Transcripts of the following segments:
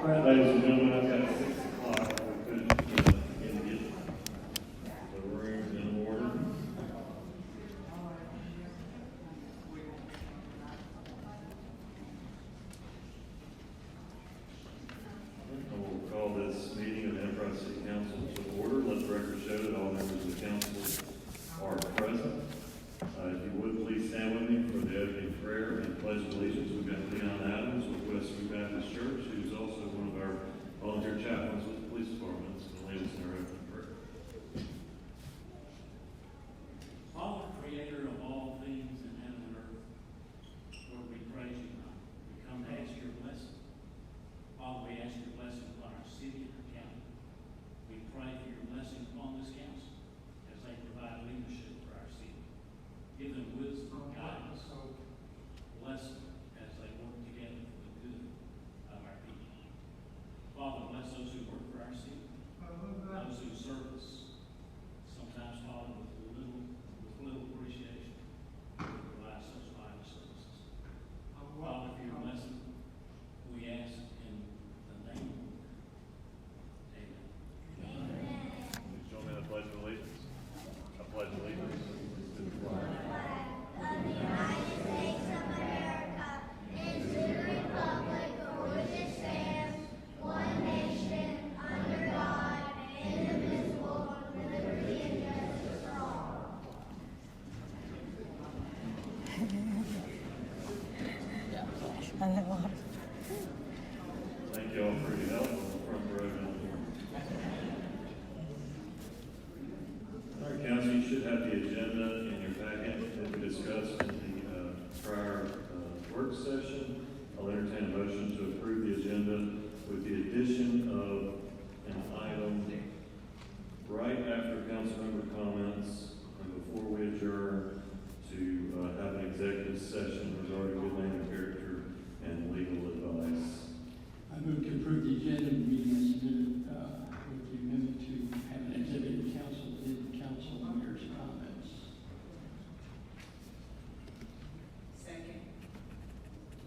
Ladies and gentlemen, I've got 6 o'clock. We couldn't get the rooms in order. I will call this meeting of the Enterprise City Council to order. Let the record show that all members of the council are present. If you would, please stand with me for the opening prayer and pledge of allegiance. We've got Leon Adams with Westview Baptist Church, who's also one of our volunteer chaplains with the police department, to lead us in our opening prayer. Father, creator of all things in heaven and earth, Lord, we praise you now. We come to ask your blessing. Father, we ask your blessing upon our city and our county. We pray for your blessing upon this council as they provide leadership for our city. Give them wisdom, guidance, bless them as they work together for the good of our people. Father, bless those who work for our city, those who serve us, sometimes, Father, with little appreciation, provide such vital services. Father, for your blessing, we ask in the name of the Lord. Amen. Please join me in the pledge of allegiance. I pledge allegiance to the flag of the United States of America and to the republic for which it stands, one nation, under God, indivisible, with liberty and justice for all. Thank you all for your help on the front row down here. All right, council, you should have the agenda in your packet that we discussed in the prior work session. I'll entertain a motion to approve the agenda with the addition of an item right after council member comments and before we adjourn to have an executive session regarding good name and character and legal advice. I move to approve the agenda meeting as submitted with the amendment to have an executive council in council mayor's comments. Second.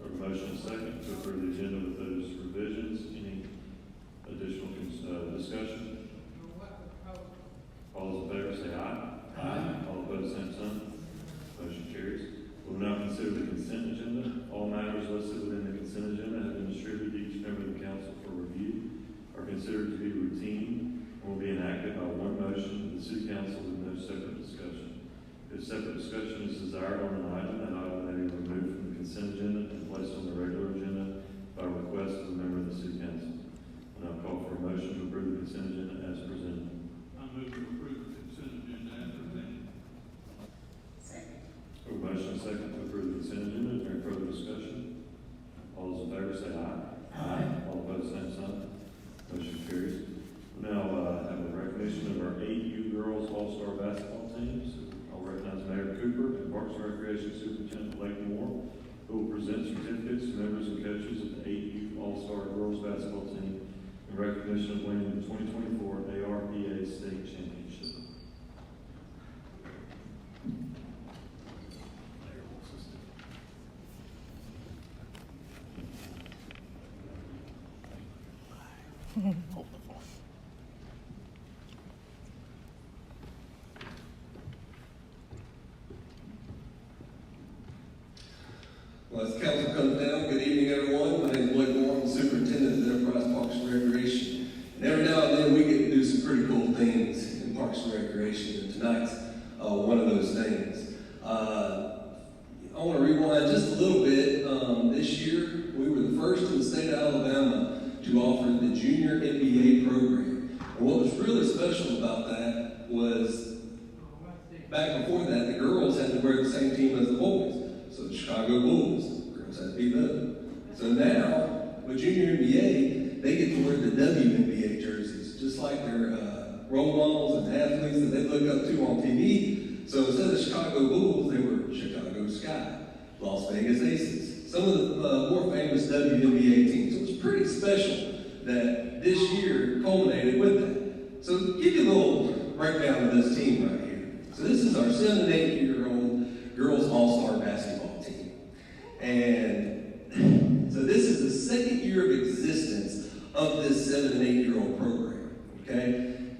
A motion and second to approve the agenda with those revisions. Any additional discussion? All those in favor say aye. Aye. All opposed, same sign. Motion carries. We will now consider the consent agenda. All matters listed within the consent agenda have been distributed to each member of the council for review, are considered to be routine, and will be enacted by one motion of the city council with no separate discussion. If separate discussion is desired on an item, that item may be removed from the consent agenda and placed on the regular agenda by request of a member of the city council. And I'll call for a motion to approve the consent agenda as presented. I move to approve the consent agenda as presented. Second. A motion and second to approve the consent agenda. Is there any further discussion? All those in favor say aye. Aye. All opposed, same sign. Motion carries. We now have a recognition of our 8U girls all-star basketball teams. I'll recognize Mayor Cooper and Parks and Recreation Superintendent Blake Moore, who will present certificates to members and coaches of the 8U all-star girls basketball team in recognition of winning the 2024 ARPA State Championship. Well, as council comes down, good evening, everyone. My name is Blake Moore. I'm the superintendent of Enterprise Parks and Recreation. And every now and then we get to do some pretty cool things in Parks and Recreation, and tonight's one of those things. I want to rewind just a little bit. This year, we were the first in the state of Alabama to offer the Junior NBA program. And what was really special about that was, back before that, the girls had to wear the same team as the boys. So the Chicago Bulls, girls had to be them. So now, with Junior NBA, they get to wear the WNBA jerseys, just like their role models and athletes that they look up to on TV. So instead of Chicago Bulls, they were Chicago Sky, Las Vegas Aces, some of the more famous WNBA teams. So it was pretty special that this year culminated with that. So give you a little breakdown of this team right here. So this is our 7 and 8-year-old girls all-star basketball team. And so this is the second year of existence of this 7 and 8-year-old program, okay?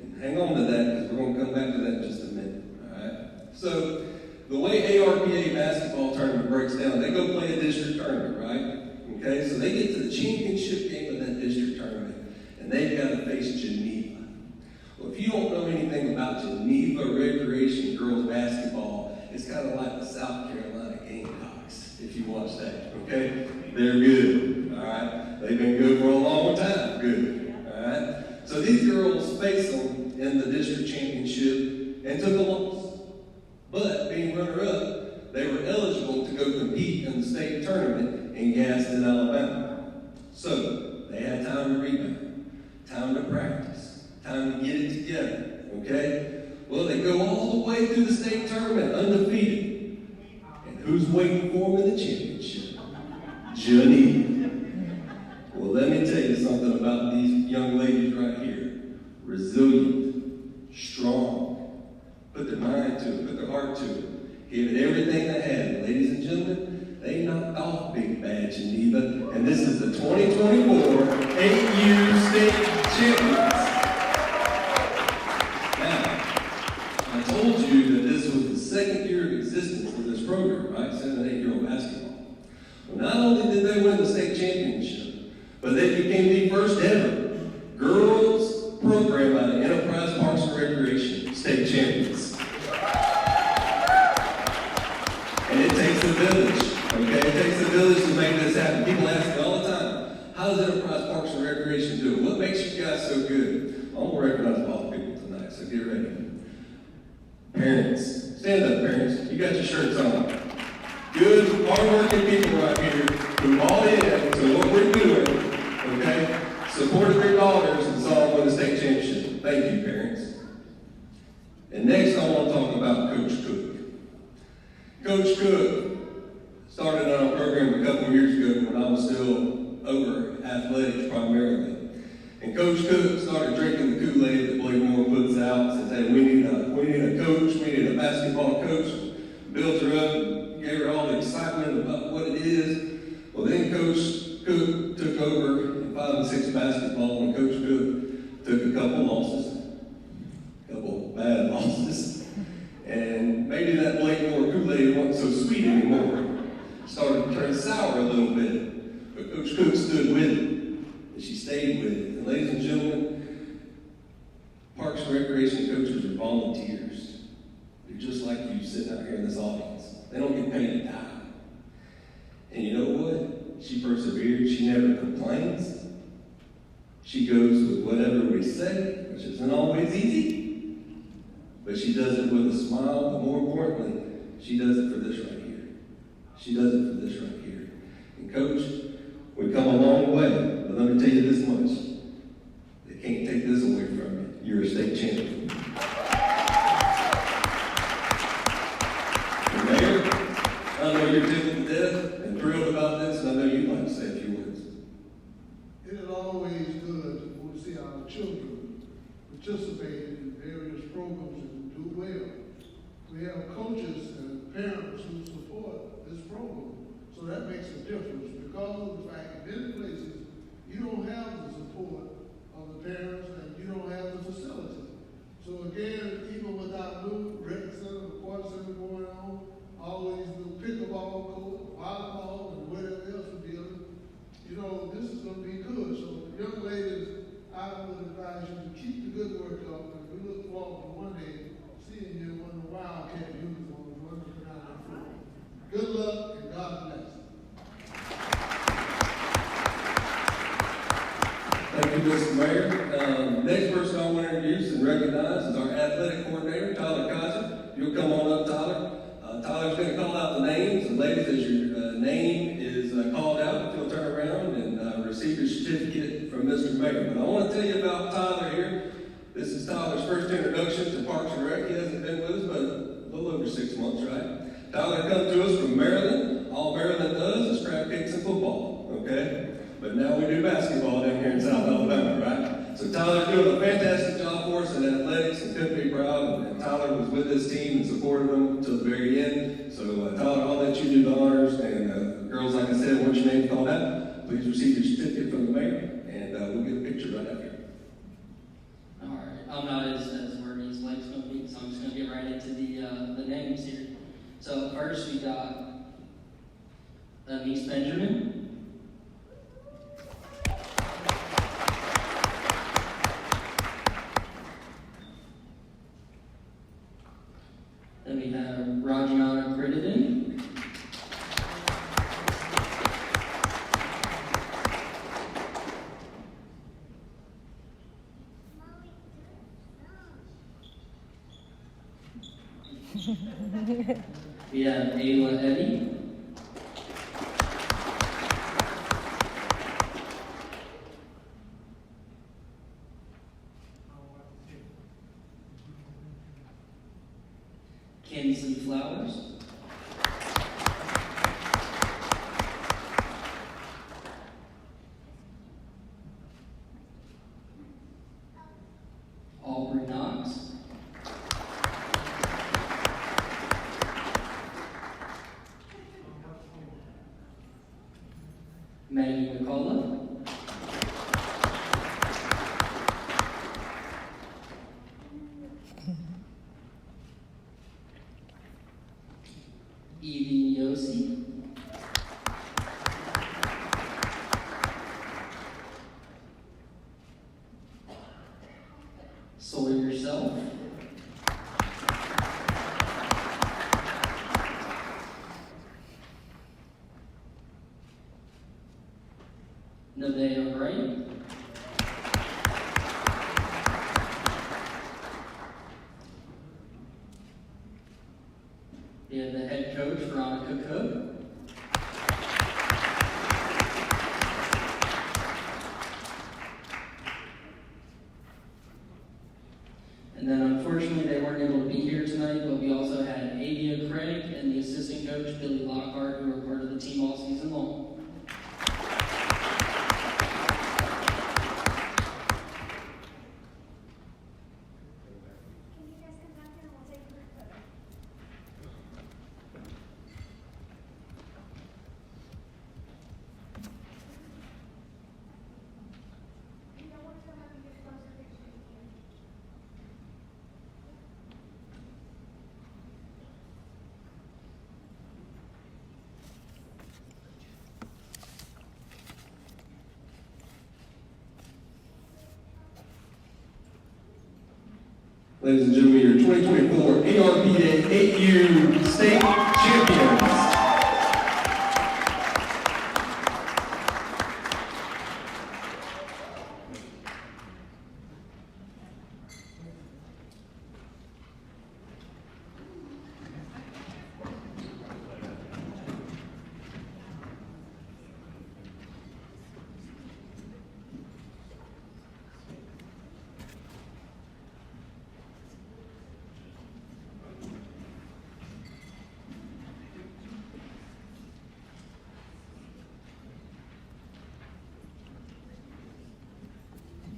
And hang on to that because we're going to come back to that in just a minute, all right? So the way ARPA basketball tournament breaks down, they go play a district tournament, right? Okay, so they get to the championship game of that district tournament, and they've got to face Geneva. Well, if you don't know anything about Geneva Recreation girls basketball, it's kind of like the South Carolina Gamecocks, if you watch that, okay? They're good, all right? They've been good for a long time, good, all right? So these girls face them in the district championship and took a loss. But being runner-up, they were eligible to go compete in the state tournament in Gadsden, Alabama. So they had time to rebound, time to practice, time to get it together, okay? Well, they go all the way through the state tournament undefeated. And who's waiting for them in the championship? Geneva. Well, let me tell you something about these young ladies right here. Resilient, strong, put their mind to it, put their heart to it, gave it everything they had. Ladies and gentlemen, they knocked off Big Bad Geneva, and this is the 2024 8U State Champions. Now, I told you that this was the second year of existence of this program, right? 7 and 8-year-old basketball. Well, not only did they win the state championship, but they became the first ever girls program by the Enterprise Parks and Recreation state champions. And it takes a village, okay? It takes a village to make this happen. People ask me all the time, how does Enterprise Parks and Recreation do it? What makes you guys so good? I'm going to recognize all the people tonight, so get ready. Parents, stand up, parents. You got your shirts on. Good, hard-working people right here who bought in to what we're doing, okay? Supported their daughters and saw them win the state championship. Thank you, parents. And next, I want to talk about Coach Cook. Coach Cook started on our program a couple years ago when I was still over athletics primarily. And Coach Cook started drinking the Kool-Aid that Blake Moore puts out. Says, hey, we need a coach, we need a basketball coach. Built her up, gave her all the excitement about what it is. Well, then Coach Cook took over in 5 and 6 basketball, and Coach Cook took a couple losses, a couple bad losses. And maybe that Blake Moore Kool-Aid wasn't so sweet anymore. Started to turn sour a little bit. But Coach Cook stood with it, and she stayed with it. And ladies and gentlemen, Parks and Recreation coaches are volunteers. They're just like you sitting out here in this audience. They don't get paid a dime. And you know what? She persevered. She never complains. She goes with whatever we say, which isn't always easy. But she does it with a smile. But more importantly, she does it for this right here. She does it for this right here. And Coach, we've come a long way. But let me tell you this much. They can't take this away from you. You're a state champion. And Mayor, I know you're tickled to death and thrilled about this, and I know you'd like to say a few words. It is always good when we see our children participate in various programs and do well. We have coaches and parents who support this program, so that makes a difference because of the fact in many places you don't have the support of the parents and you don't have the facility. So again, even without new rec center, the sports center going on, always the pickleball court, volleyball, and whatever else we're building, you know, this is going to be good. So young ladies, I would advise you to keep the good work up, and we look forward to one day seeing you in one of the Wildcat uniforms running around our floor. Good luck and God bless. Thank you, Mr. Mayor. Next person I want to introduce and recognize is our athletic coordinator, Tyler Kaiser. You'll come on up, Tyler. Tyler's going to call out the names, and ladies, as your name is called out, if you'll turn around and receive your certificate from Mr. Mayor. But I want to tell you about Tyler here. This is Tyler's first introduction to Parks and Rec. He hasn't been with us, but a little over 6 months, right? Tyler comes to us from Maryland. All Maryland does is crab cakes and football, okay? But now we do basketball down here in South Alabama, right? So Tyler's doing a fantastic job for us in athletics and couldn't be proud. And Tyler was with this team and supported them to the very end. So Tyler, I'll let you do the honors. And girls, like I said, once your name's called out, please receive your certificate from the mayor. And we'll get a picture. picture right after. All right, I'm not as wordy as Blake's going to be, so I'm just going to get right into the names here. So first we got Anise Benjamin. Then we have Rajiana Crittenden. We have Ayla Eddy. Kinsley Flowers. Aubrey Knox. Maggie McCullough. Evie Yossi. Sawyer Self. Nevaeh Wright. We have the head coach, Veronica Cook. And then unfortunately they weren't able to be here tonight, but we also had Avia Craig and the assistant coach, Billy Lockhart, who were part of the team all season long. Can you guys come back here and we'll take a quick photo? You know what, so happy to close the picture with you. Ladies and gentlemen, your 2024 ARPA 8U State Champions.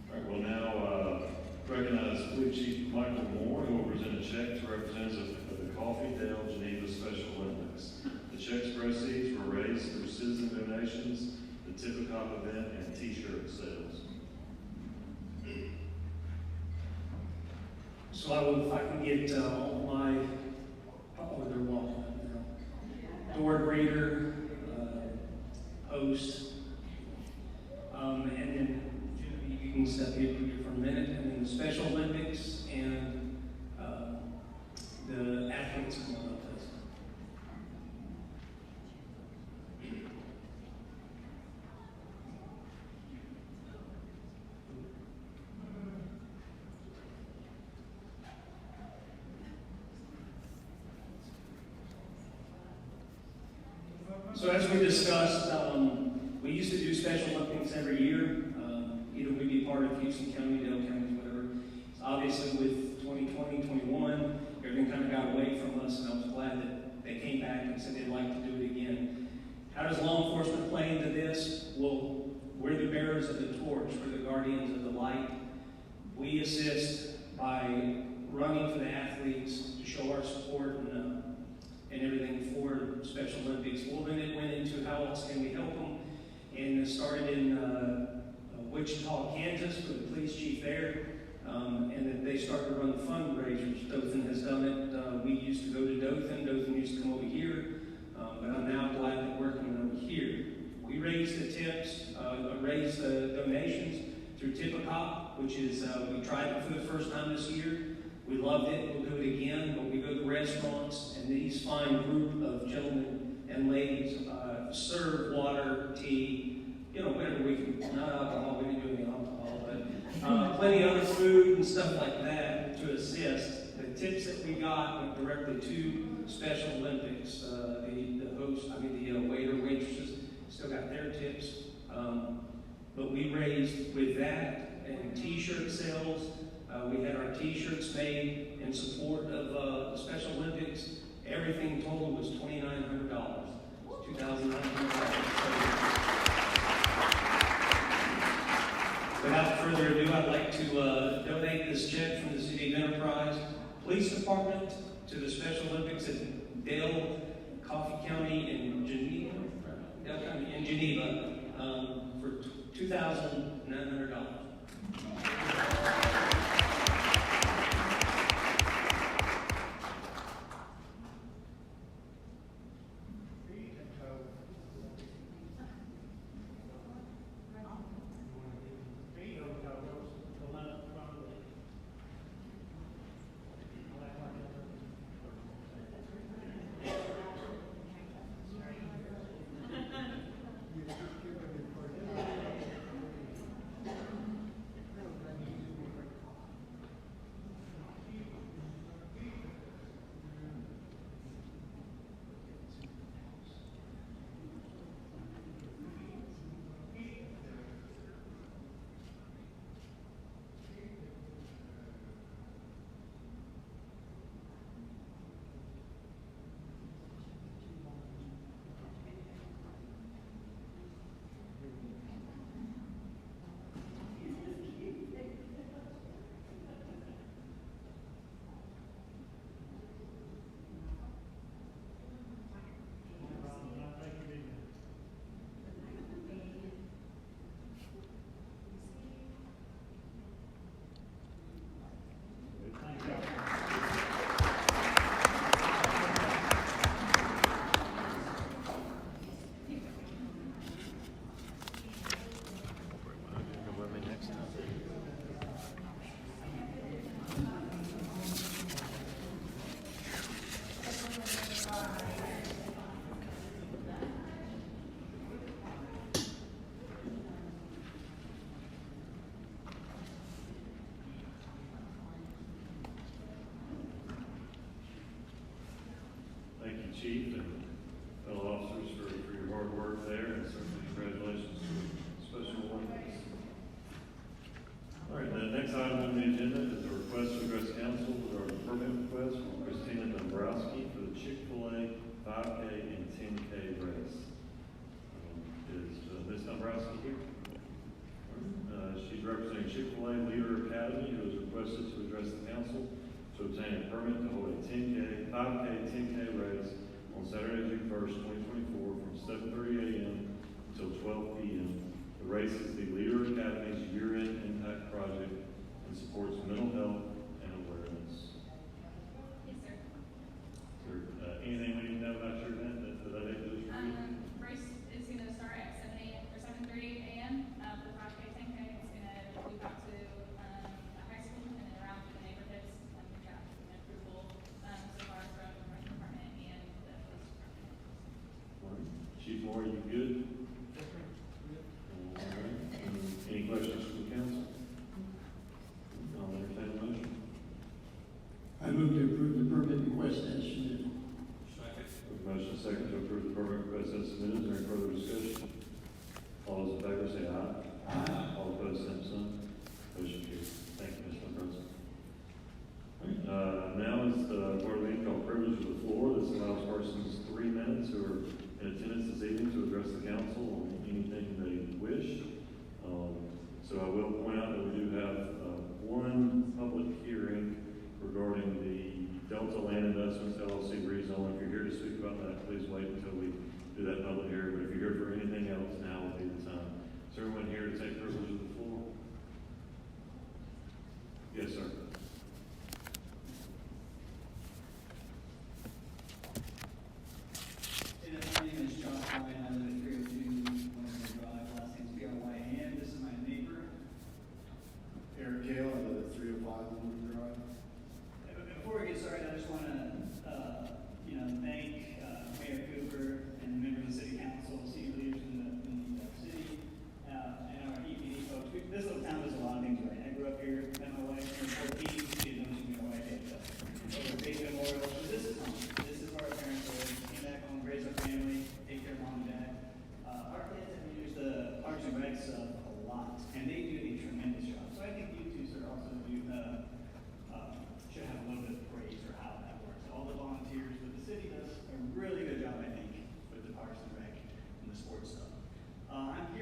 All right, we'll now recognize Fleet Chief Michael Moore, who will present a check to representatives of the Coffee Dale Geneva Special Olympics. The check's proceeds were raised through citizen donations, the Tippecop event, and T-shirt sales. So if I can get all my, they're walking up now. Door grader, host, and then you can step in for a minute, and then the Special Olympics and the athletes come on up to us. So as we discussed, we used to do Special Olympics every year. Either we'd be part of Houston County, Dale County, whatever. Obviously with 2020, 21, everything kind of got away from us, and I was glad that they came back and said they'd like to do it again. How does law enforcement play into this? Well, we're the bearers of the torch. We're the guardians of the light. We assist by running for the athletes to show our support and everything for Special Olympics. Well, then it went into how else can we help them, and it started in Wichita, Kansas, for the police chief there, and that they started to run the fundraisers. Dothan has done it. We used to go to Dothan. Dothan used to come over here, but I'm now glad that we're coming over here. We raised the tips, raised the donations through Tippecop, which is, we tried it for the first time this year. We loved it. We'll do it again. But we go to restaurants, and these fine group of gentlemen and ladies serve water, tea, whatever we can, not alcohol, we didn't do any alcohol, but plenty of other food and stuff like that to assist. The tips that we got went directly to Special Olympics. The waiter, waitresses still got their tips. But we raised with that and t-shirt sales. We had our t-shirts made in support of the Special Olympics. Everything total was $2,900. $2,900. Without further ado, I'd like to donate this check from the City of Enterprise Police Department to the Special Olympics at Dale Coffee County in Geneva, for $2,900. Chief and fellow officers for your hard work there, and certainly congratulations to Special Olympics. All right, the next item on the agenda is a request to address council regarding permit request from Christina Dombrowski for the Chick-fil-A 5K and 10K race. Is Ms. Dombrowski here? She's representing Chick-fil-A Leader Academy, who has requested to address the council to obtain a permit to hold a 5K, 10K race on Saturday, June 1st, 2024 from 7:30 a.m. until 12 p.m. The race is the Leader Academy's year-end impact project and supports mental health and awareness. Yes, sir. Is there anything we need to know about your event that I didn't do this review? Race is going to start at 7 a.m. or 7:30 a.m. For 5K, 10K. It's going to loop out to a high school and then around the neighborhoods. We've got approval so far from the rec department and the police department. Chief Moore, you good?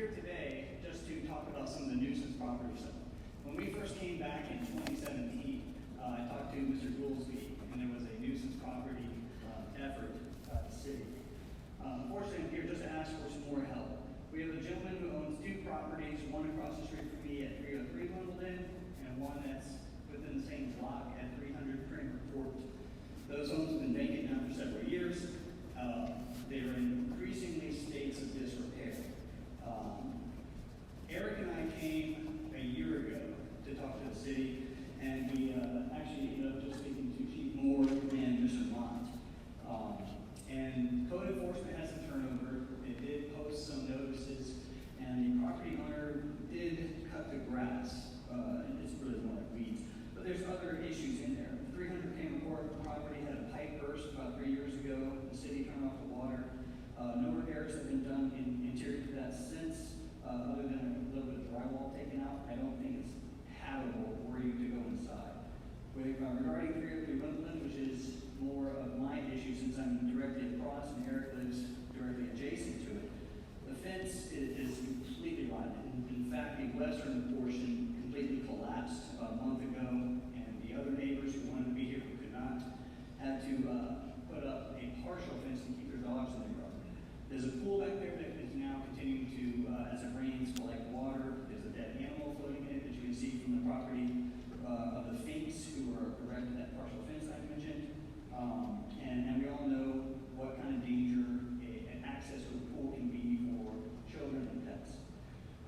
here today just to talk about some of the nuisance properties. So when we first came back in 2017, I talked to Mr. Goolsby, and there was a nuisance property effort at the city. Unfortunately, I'm here just to ask for some more help. We have a gentleman who owns two properties, one across the street from me at 303 Wimbledon, and one that's within the same block at 300 Kramer Court. Those homes have been vacant now for several years. They are in increasingly states of disrepair. Eric and I came a year ago to talk to the city, and we actually ended up just speaking to Chief Moore and Mr. Mott. And code enforcement has some turnover. They did post some notices, and the property owner did cut the grass. It's really more like weeds. But there's other issues in there. The 300 Kramer Court property had a pipe burst about 3 years ago. The city turned off the water. No repairs have been done in interior to that since, other than a little bit of drywall taken out. I don't think it's habitable for you to go inside. Regarding 303 Wimbledon, which is more of my issue since I'm directly across and Eric lives directly adjacent to it, the fence is completely rotten. In fact, the western portion completely collapsed a month ago, and the other neighbors who wanted to be here who could not had to put up a partial fence to keep their dogs in their yard. There's a pool back there that is now continuing to, as it rains, collect water. There's a dead animal floating in it that you can see from the property of the Finks who were erected that partial fence I mentioned. And we all know what kind of danger an access to a pool can be for children and pets.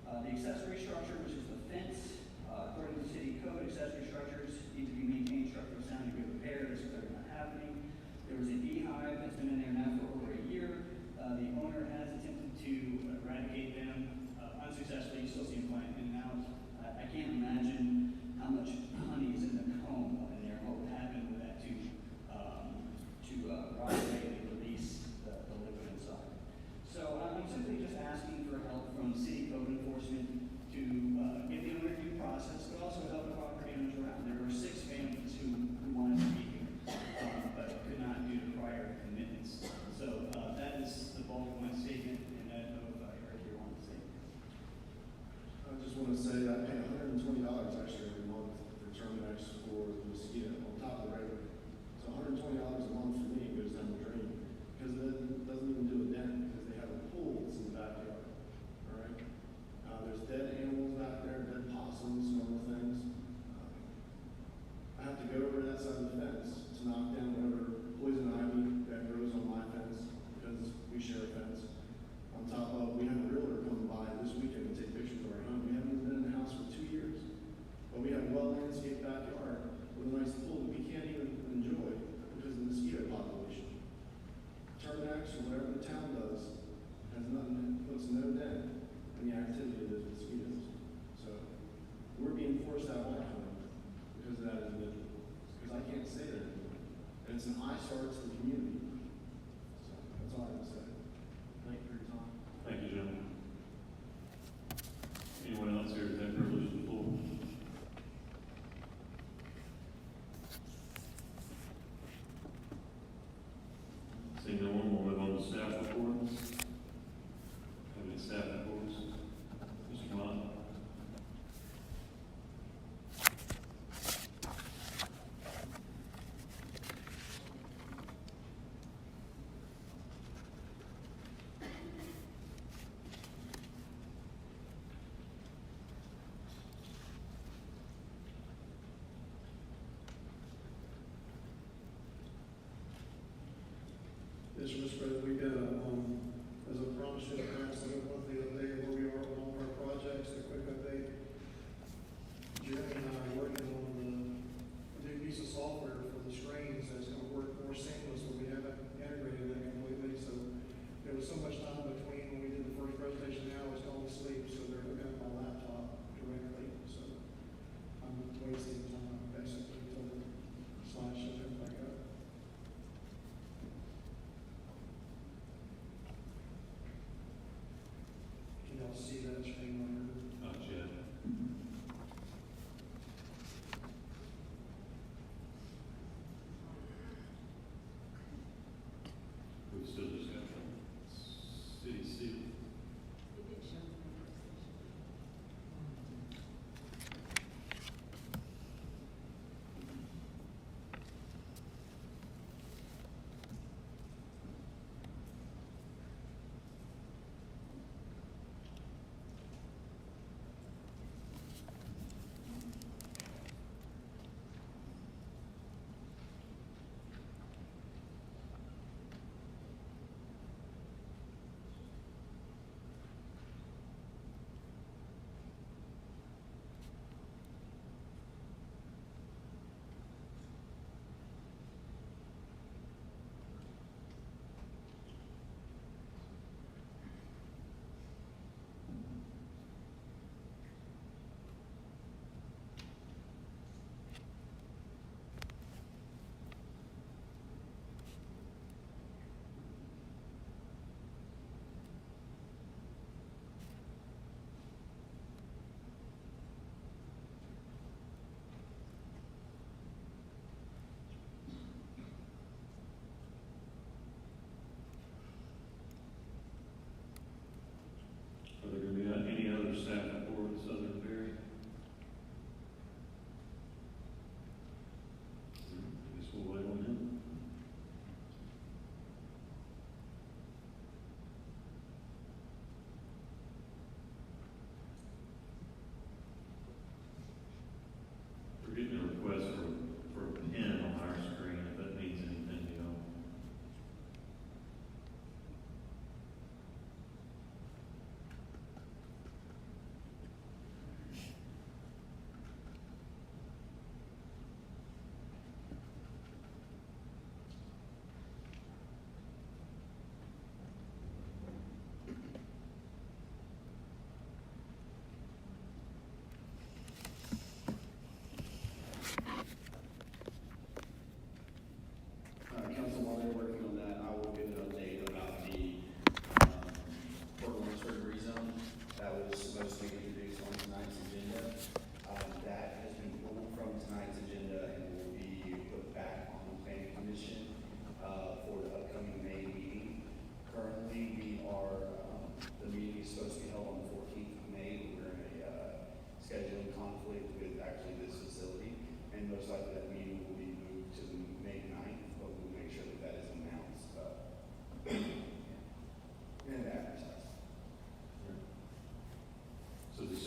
The accessory structure, which is the fence, according to city code, accessory structures need to be maintained structural sound and good repair. This is clearly not happening. There was a beehive that's been in there now for over a year. The owner has attempted to eradicate them unsuccessfully. You still see them flying in and out. I can't imagine how much honey is in the comb up in there. What would happen with that to rot away and release the liquid inside? So I'm simply just asking for help from city code enforcement to give the owner due process, but also help the property owners around. There were 6 families who wanted to be here, but could not due to prior commitments. So that is the bulk of my statement, and I don't know if Eric here wants to say. I just want to say that I pay $120 actually every month for Terminex for the mosquito on top of the regular. So $120 a month for me goes down the drain because it doesn't even do a dent because they have a pool that's in the backyard. All right. There's dead animals back there, dead possums, and other things. I have to go over that side of the fence to knock down whatever poison ivy that grows on my fence because we share a fence. On top of, we had a realtor come by this weekend to take pictures of our home. We haven't even been in the house for 2 years. But we have a well-landscaped backyard with a nice pool that we can't even enjoy because of the mosquito population. Terminex or whatever the town does has nothing, puts no dent in the activity of those mosquitoes. So we're being forced out of our home because of that individual. Because I can't stay there anymore. And it's an eyesore to the community. So that's all I have to say. Thank you for your time. Thank you, gentlemen. Anyone else here with that privilege of the floor? Seeing no one, we'll move on to staff reports. Have any staff reports? Mr. Mott? Yes, Mr. President, we got, as I promised you, perhaps a monthly update of where we are on all of our projects, a quick update. Jeremy and I are working on a new piece of software for the screens that's gonna work more seamless when we haven't integrated that completely. So there was so much time between when we did the first presentation, now it's gone to sleep, so they're looking at my laptop directly. So I'm wasting time basically until the slides show them back up.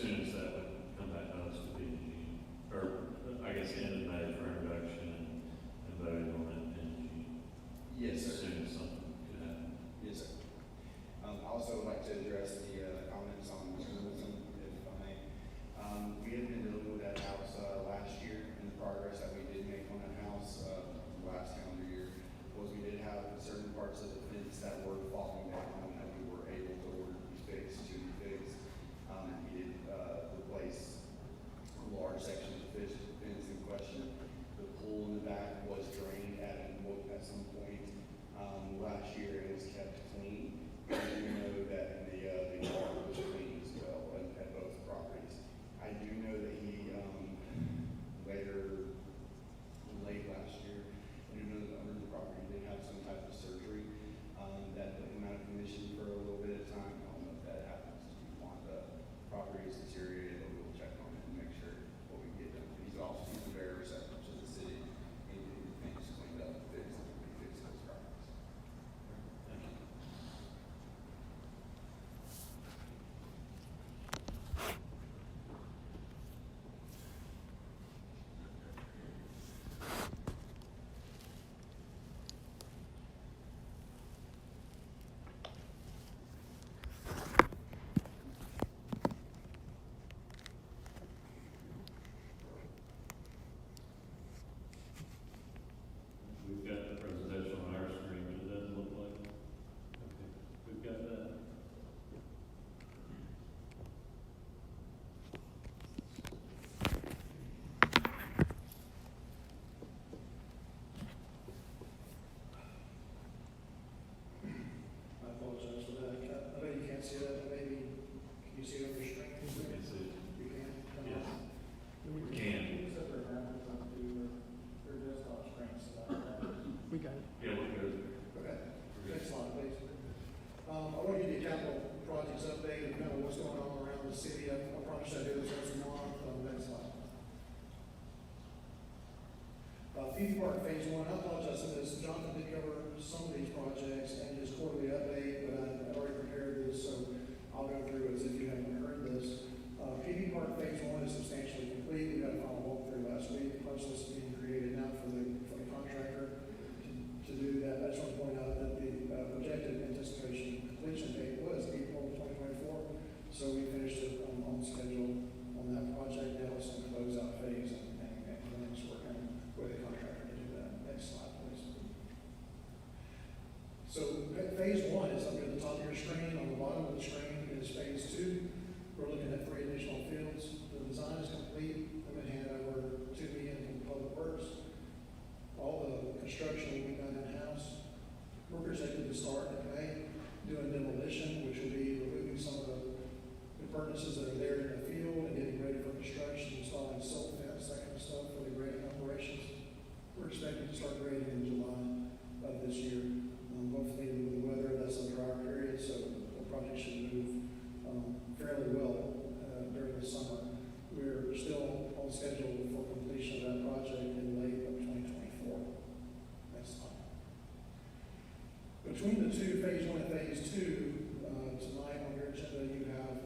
soon as that would come back to us to be in June, or I guess the end of May for introduction and voting on it in June. Yes, As sir. soon as something could happen. Yes, sir. I also would like to address the comments on journalism, if I may. We had been dealing with that house last year, and the progress that we did make on that house last calendar year was we did have certain parts of the fence that were falling down that we were able to order to be fixed, we did replace a large section of the fence in question. The pool in the back was drained at some point last year, and it was kept clean. And we know that the yard was clean as well at both properties. I do know that he late last year, I do know that the owner of the property did have some type of surgery that put him out of commission for a little bit of time. I don't know if that happens to you want the property is deteriorated, but we'll check on it and make sure what we get done. He's very receptive to the city, and getting things cleaned up, fixed, and we fix those properties. Thank you. We've got the presentation on our screen, but it doesn't look like. Okay, we've got that. I apologize for that. I know you can't see that, but maybe, can you see it on your screen? We can see it. You can? Yes. We can. Use up their tablets on their desktop screens. We got it. Yeah, we're good. Okay. Next slide, please. I want to give you a capital projects update and kind of what's going on around the city. I promise I do this once a month. Next slide. Phoebe Park Phase 1, I apologize for this. Jonathan did cover some of these projects and his quarterly update, but I already prepared this, so I'll go through as if you haven't heard this. Phoebe Park Phase 1 is substantially complete. We got a final walkthrough last week. The process is being created now for the contractor to do that. I just want to point out that the projected anticipation completion date was April 2024, so we finished it on schedule on that project. Now it's in the closeout phase and Lynn's working with the contractor to do that. Next slide, please. So Phase 1 is up at the top of your screen. On the bottom of the screen is Phase 2. We're looking at 3 additional fields. The design is complete. I'm going to hand over to me in Public Works. All the construction will be done in-house. We're projected to start in May doing demolition, which will be removing some of the appurtenances that are there in the field and getting ready for construction, installing silt fence, that kind of stuff for the grading operations. We're expecting to start grading in July of this year. Hopefully with the weather, that's a drier period, so the project should move fairly well during the summer. We're still on schedule for completion of that project in late of 2024. Next slide. Between the two, Phase 1 and Phase 2, tonight on your agenda you have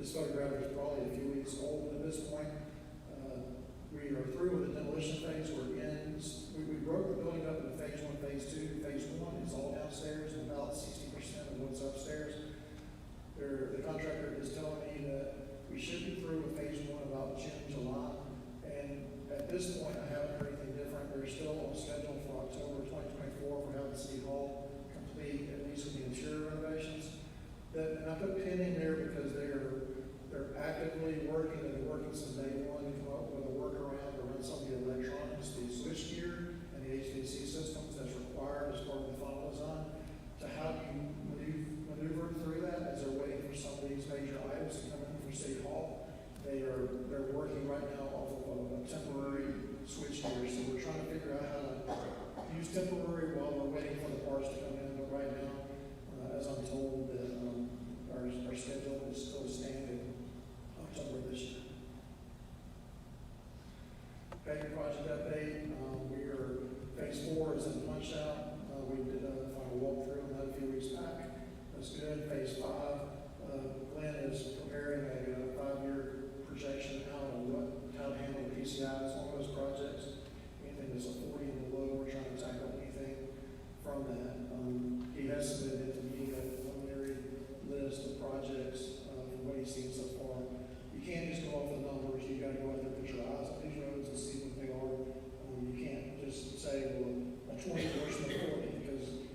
This photograph is probably a few weeks old at this point. We are through with the demolition phase. We broke the building up into phase 1, phase 2. Phase 1 is all downstairs and about 60% of what's upstairs. The contractor is telling me that we should be through with phase 1 about June, July. And at this point, I haven't heard anything different. They're still on schedule for October 2024 for having City Hall complete, at least with the interior renovations. And I put pin in there because they're actively working, and they're working since day one to come up with a workaround to run some of the electronics, the switchgear, and the HVAC systems that's required as part of the final design. To how you maneuver through that as they're waiting for some of these major items to come in from City Hall. They're working right now off of a temporary switchgear, so we're trying to figure out how to use temporary while we're waiting for the parts to come in. But right now, as I'm told, that our schedule is still standing October this year. Okay, project update. Phase 4 is in the punch out. We did a final walkthrough on that a few weeks back. That's good. Phase 5, Glenn is preparing a 5-year projection out on how to handle the PCIs on those projects. Anything that's a 40 and below, we're trying to tackle anything from that. He has submitted to me a preliminary list of projects from what he's seen so far. You can't just go off the numbers. You got to go out there and put your eyes on these roads and see what they are. You can't just say, well, a 20 versus a 40, because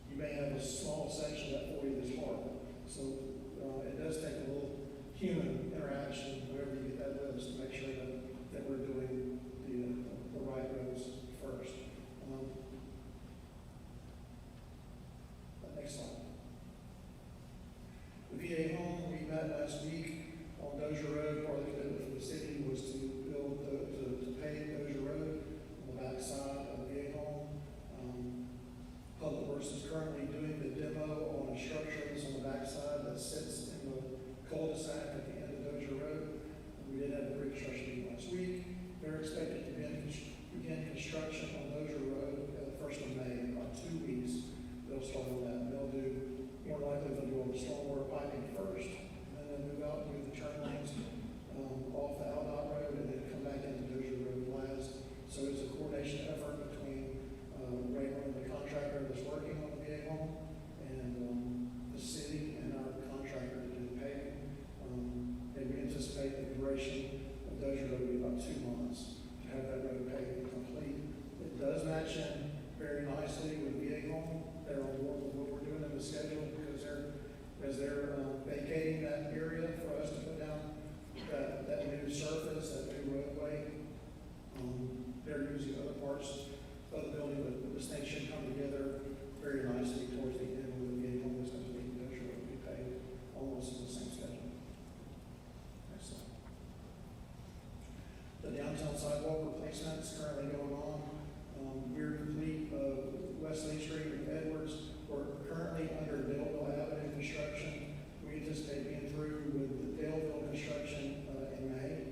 you may have a small section of that 40 that's hard. So it does take a little human interaction whenever you get that list to make sure that we're doing the right roads first. Next slide. The VA home, we met last week on Dozier Road. Part of the commitment from the city was to pave Dozier Road on the back side of the VA home. Public Works is currently doing the demo on a structure that's on the back side that sits in the cul-de-sac at the end of Dozier Road. We did have a pre-construction meeting last week. They're expected to begin construction on Dozier Road the 1st of May. In about 2 weeks, they'll start on that. More likely they'll do all the stormwater piping first, and then they'll move out and move the turn lanes off the Aldott Road, and then come back into Dozier Road last. So it's a coordination effort between Rayburn, the contractor that's working on the VA home, and the city and our contractor to do the paving. And we anticipate the duration of Dozier Road to be about 2 months to have that road paved complete. It does match in very nicely with the VA home. They're on board with what we're doing in the schedule, because as they're vacating that area for us to put down that new surface, that new roadway, they're using other parts of the building, but this thing should come together very nicely towards the end of the VA home. It's going to be Dozier Road to be paved almost in the same schedule. Next slide. The downtown sidewalk replacement is currently going on. We're complete West Lee Street and Edwards. We're currently under Daleville Avenue construction. We anticipate being through with the Daleville construction in May.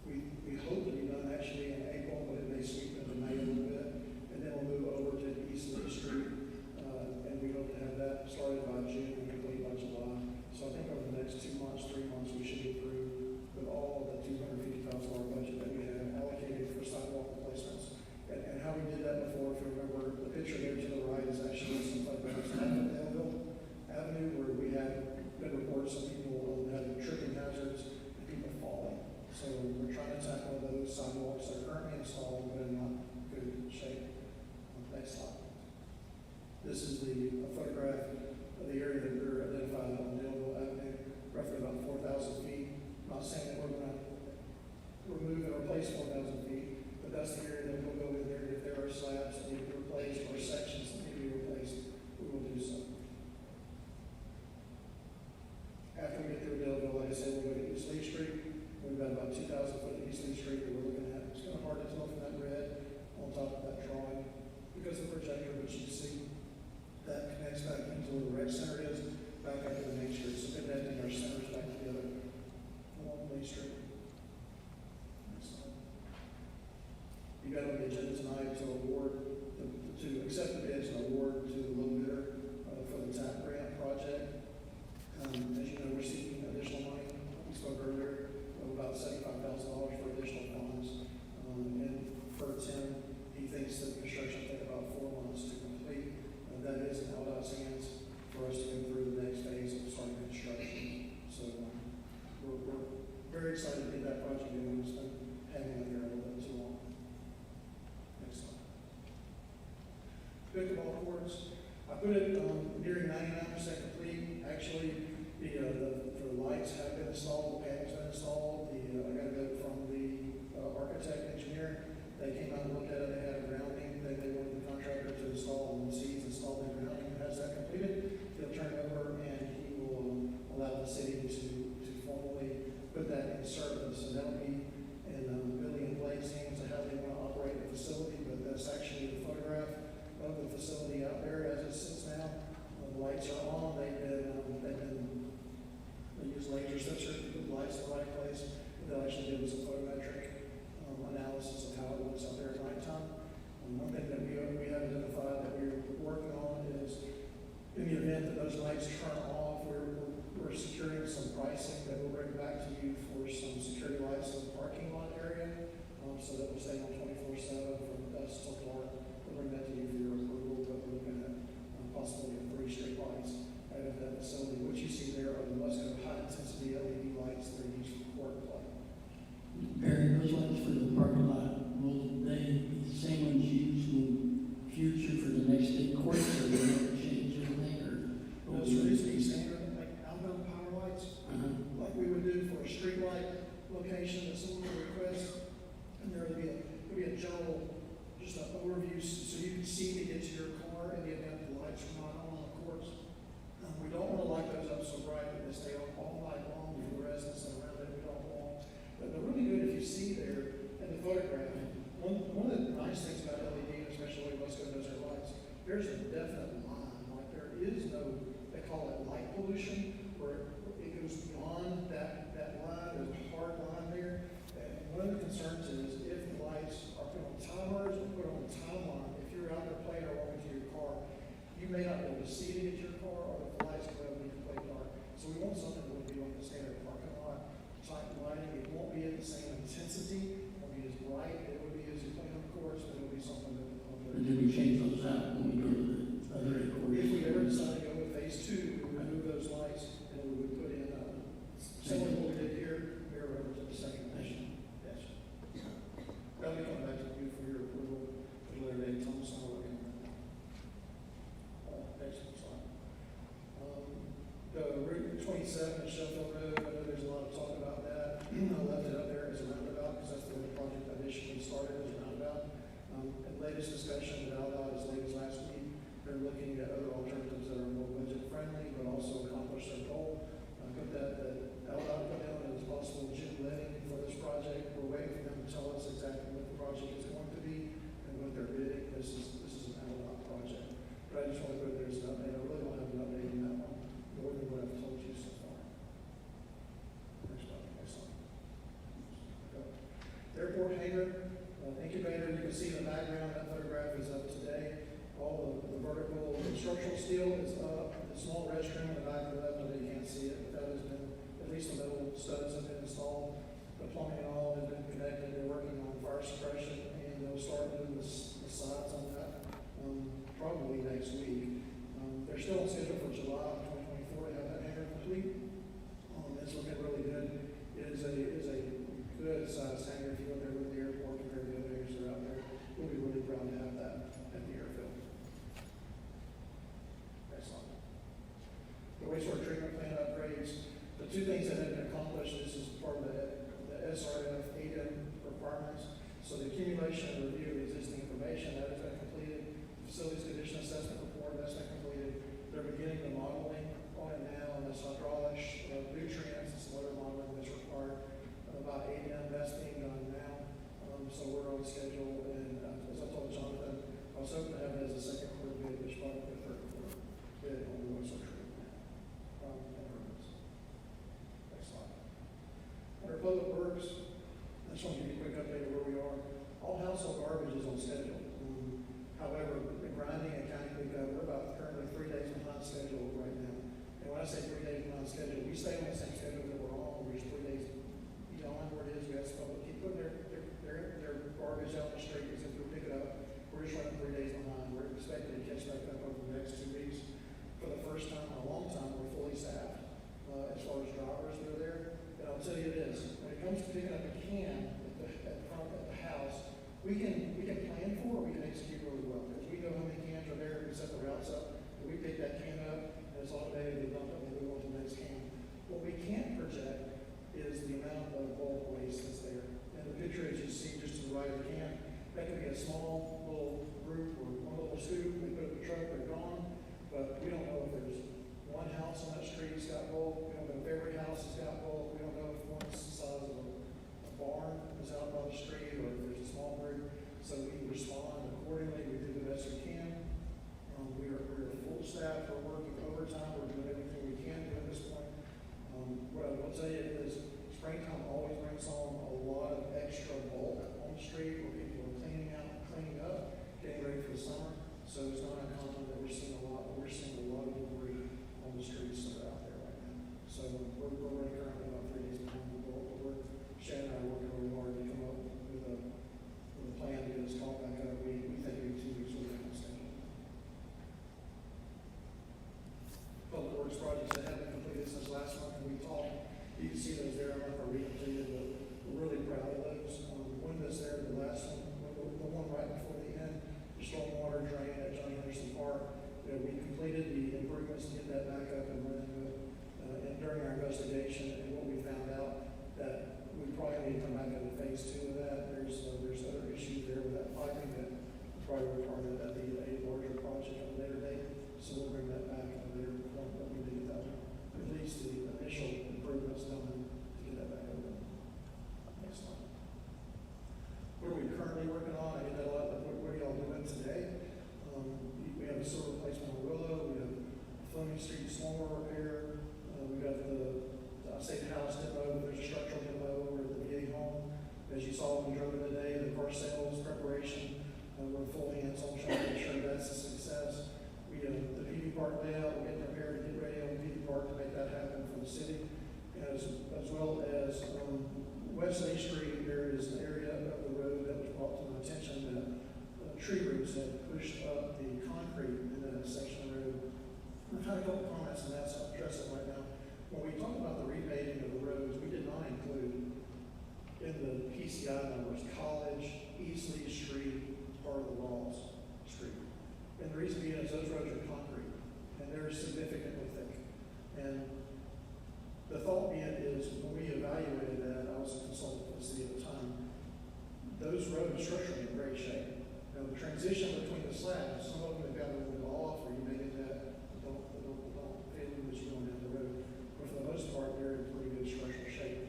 We hope to be done actually in April, but it may sweep into May a little bit. And then we'll move over to East Lee Street, and we hope to have that started by June and complete by July. So I think over the next 2 months, 3 months, we should be through with all of the $250,000 budget that we have allocated for sidewalk replacements. And how we did that before, if you remember, the picture there to the right is actually some photographs of Daleville Avenue, where we had been reports of people having tripping hazards and people falling. So we're trying to tackle those sidewalks that are currently installed but in not good shape. Next slide. This is a photograph of the area that we're identified on Daleville Avenue, roughly about 4,000 feet. I'm not saying that we're going to remove and replace 4,000 feet, but that's the area that we'll go in there. If there are slabs that need to be replaced or sections that need to be replaced, we will do so. After we get through Daleville, like I said, we'll go to East Lee Street. We've got about 2,000 foot of East Lee Street that we're looking at. It's kind of hard to tell from that red on top of that drawing because of the projector, but you can see that connects back into where the rec center is, back up to the main street. So connecting our centers back together along Lee Street. You got on the agenda tonight to accept the bids and award to the low bidder for the TAP grant project. As you know, we're seeking additional lights have been installed, the panels been installed, I got a note from the architect engineer. They came out and looked at it, they had a grounding, they wanted the contractor to install the seats, install the grounding. Has that completed, he'll turn it over and he will allow the city to formally put that in service. And that'll be in Billy and Blake's hands of how they want to operate the facility, but that's actually a photograph of the facility out there as it sits now. The lights are on, they use laser sensors to put the lights in the right place. They'll actually give us a photometric analysis of how it looks out there at nighttime. One thing that we have identified that we're working on is in the event that those lights turn off, we're securing some pricing that we'll bring back to you for some security lights in the parking lot area, so that we'll stay on 24/7 from dusk till dark. We'll bring that to you for your approval, but we're looking at possibly 3 street lights out of that facility. What you see there are the Musco high-intensity LED lights that are used for court play. Barry, those lights for the parking lot, will they be the same ones used in the future for the next day courts, or will they change anything, or? Those are just the standard, like outbound power lights, like we would do for a street light location that someone would request. And there would be a general, just an overview, so you can see to get to your car in the event the lights are not on the courts. We don't want to light those up so bright that they stay on all night long for the residents around it. We don't want. But they're really good if you see there in the photograph. One of the nice things about LED, especially when Musco does their lights, there's a definite line. Like there is no, they call it light pollution, where it goes beyond that line. There's a hard line there. And one of the concerns is if the lights are put on timers or put on a timeline, if you're out there playing or walking to your car, you may not be able to see to get to your car, or the lights will be completely dark. So we want something that will be like the standard parking lot type lighting. It won't be at the same intensity, it won't be as bright, it will be as you play on the courts, but it'll be something that the public. Or do we change those out when we go to the other courts? If we ever decide to go with phase 2, we would remove those lights and we would put in, similar to what we did here, mirror over to the second mission. Yes. That'll be coming back to you for your approval at a later date. Thomas, I'll look at next slide. The Route 27 at Sheffield Road, I know there's a lot of talk about that. I left it up there as a roundabout because that's the way the project initially started as a roundabout. In latest discussion with AlDOT as late as last week, they're looking at other alternatives that are more budget friendly but also accomplish their goal. Put that AlDOT put down as possible June letting for this project. We're waiting for them to tell us exactly what the project is going to be and what they're bidding. This is an AlDOT project. But I just want to put there as an update. I really don't have an update on that one, more than what I've told you so far. Next slide. Airport hangar, incubator, you can see in the background, that photograph is up today. All the vertical structural steel is up. The small restroom in the back of the left, you can't see it, but that has been, at least the metal studs have been installed. The plumbing and all has been connected. They're working on fire suppression, and they'll start doing the sides on that probably next week. They're still on schedule for July of 2024 to have that hangar complete. It's looking really good. It is a good size hangar if you go there with the airport compared to the other hangars that are out there. We'll be really proud to have that at the airfield. Next slide. The wastewater treatment plant upgrades. The 2 things that have been accomplished, this is part of the SRF ADEM requirements. So the accumulation and review of existing information, that has been completed. The facilities condition assessment report, that's been completed. They're beginning the modeling on it now, and this hydraulics, nutrients, and some other modeling that's required. About ADEM, that's being done now. So we're on schedule, and as I told Jonathan, I was hoping to have it as a second quarter bid, which probably be a third quarter bid on the wastewater treatment plant. Next slide. Under Public Works, I just want to give you a quick update of where we are. All household garbage is on schedule. However, the grinding and county pickup, we're about currently 3 days behind schedule right now. And when I say 3 days behind schedule, we stay on the same schedule that we're on. We're just 3 days beyond where it is. We have to keep putting their garbage out in the street as if we pick it up. We're just running 3 days behind. We're expecting to catch back up over the next 2 weeks. For the first time in a long time, we're fully staffed as far as drivers that are there. And I'll tell you this, when it comes to picking up a can at the house, we can plan for it, we can execute really well. Because we know how many cans are there, we set the routes up, and we pick that can up, and it's automatically dumped up, and we move on to the next can. What we can't tell you is springtime always brings on a lot of extra bulk on the street where people are cleaning up, getting ready for the summer. So it's not uncommon that we're seeing a lot of debris on the streets that are out there right now. So we're running currently about 3 days behind the book, but Shannon and I are working really hard to come up with a plan to get us caught back up. We think it'll be 2 weeks with that schedule. Public Works projects that have been completed since last month, and we talked, you can see those there, I'm not going to read them to you, but we're really proud of those. One that's there, the last one, the one right before the end, the stormwater drain at Johnny Henderson Park. We completed the improvements to get that back up and running good. And during our investigation, and what we found out, that we probably need to come back into phase 2 of that. There's other issues there with that piping that probably require that be a larger project at a later date. So we'll bring that back at a later point, but we did get that one. At least the initial improvements done to get that back open. Next slide. What are we currently working on? I get that a lot, but what are y'all doing today? We have a sewer replacement on Willow, we have Fleming Street stormwater repair, we got the safe house demo, there's a structural demo over at the VA home. As you saw when we drove in today, the car sales preparation, we're full hands on trying to make sure that's a success. We have the PV Park layout, we're getting prepared to get ready on the PV Park to make that happen for the city. As well as West A Street, there is an area of the road that was brought to my attention that tree roots had pushed up the concrete in that section of the road. I've had a couple comments on that, so I'll address it right now. When we talk about the repaving of the roads, we did not include in the PCI numbers College, Eastleigh Street, part of the Rawls Street. And the reason being is those roads are concrete, and they're significantly thick. And the thought being is when we evaluated that, I was a consultant for the city at the time, those roads structurally in great shape. Now, the transition between the slabs, some of them have got a little bit off, or you may get that, don't feel as you're going down the road. But for the most part, they're in pretty good structural shape.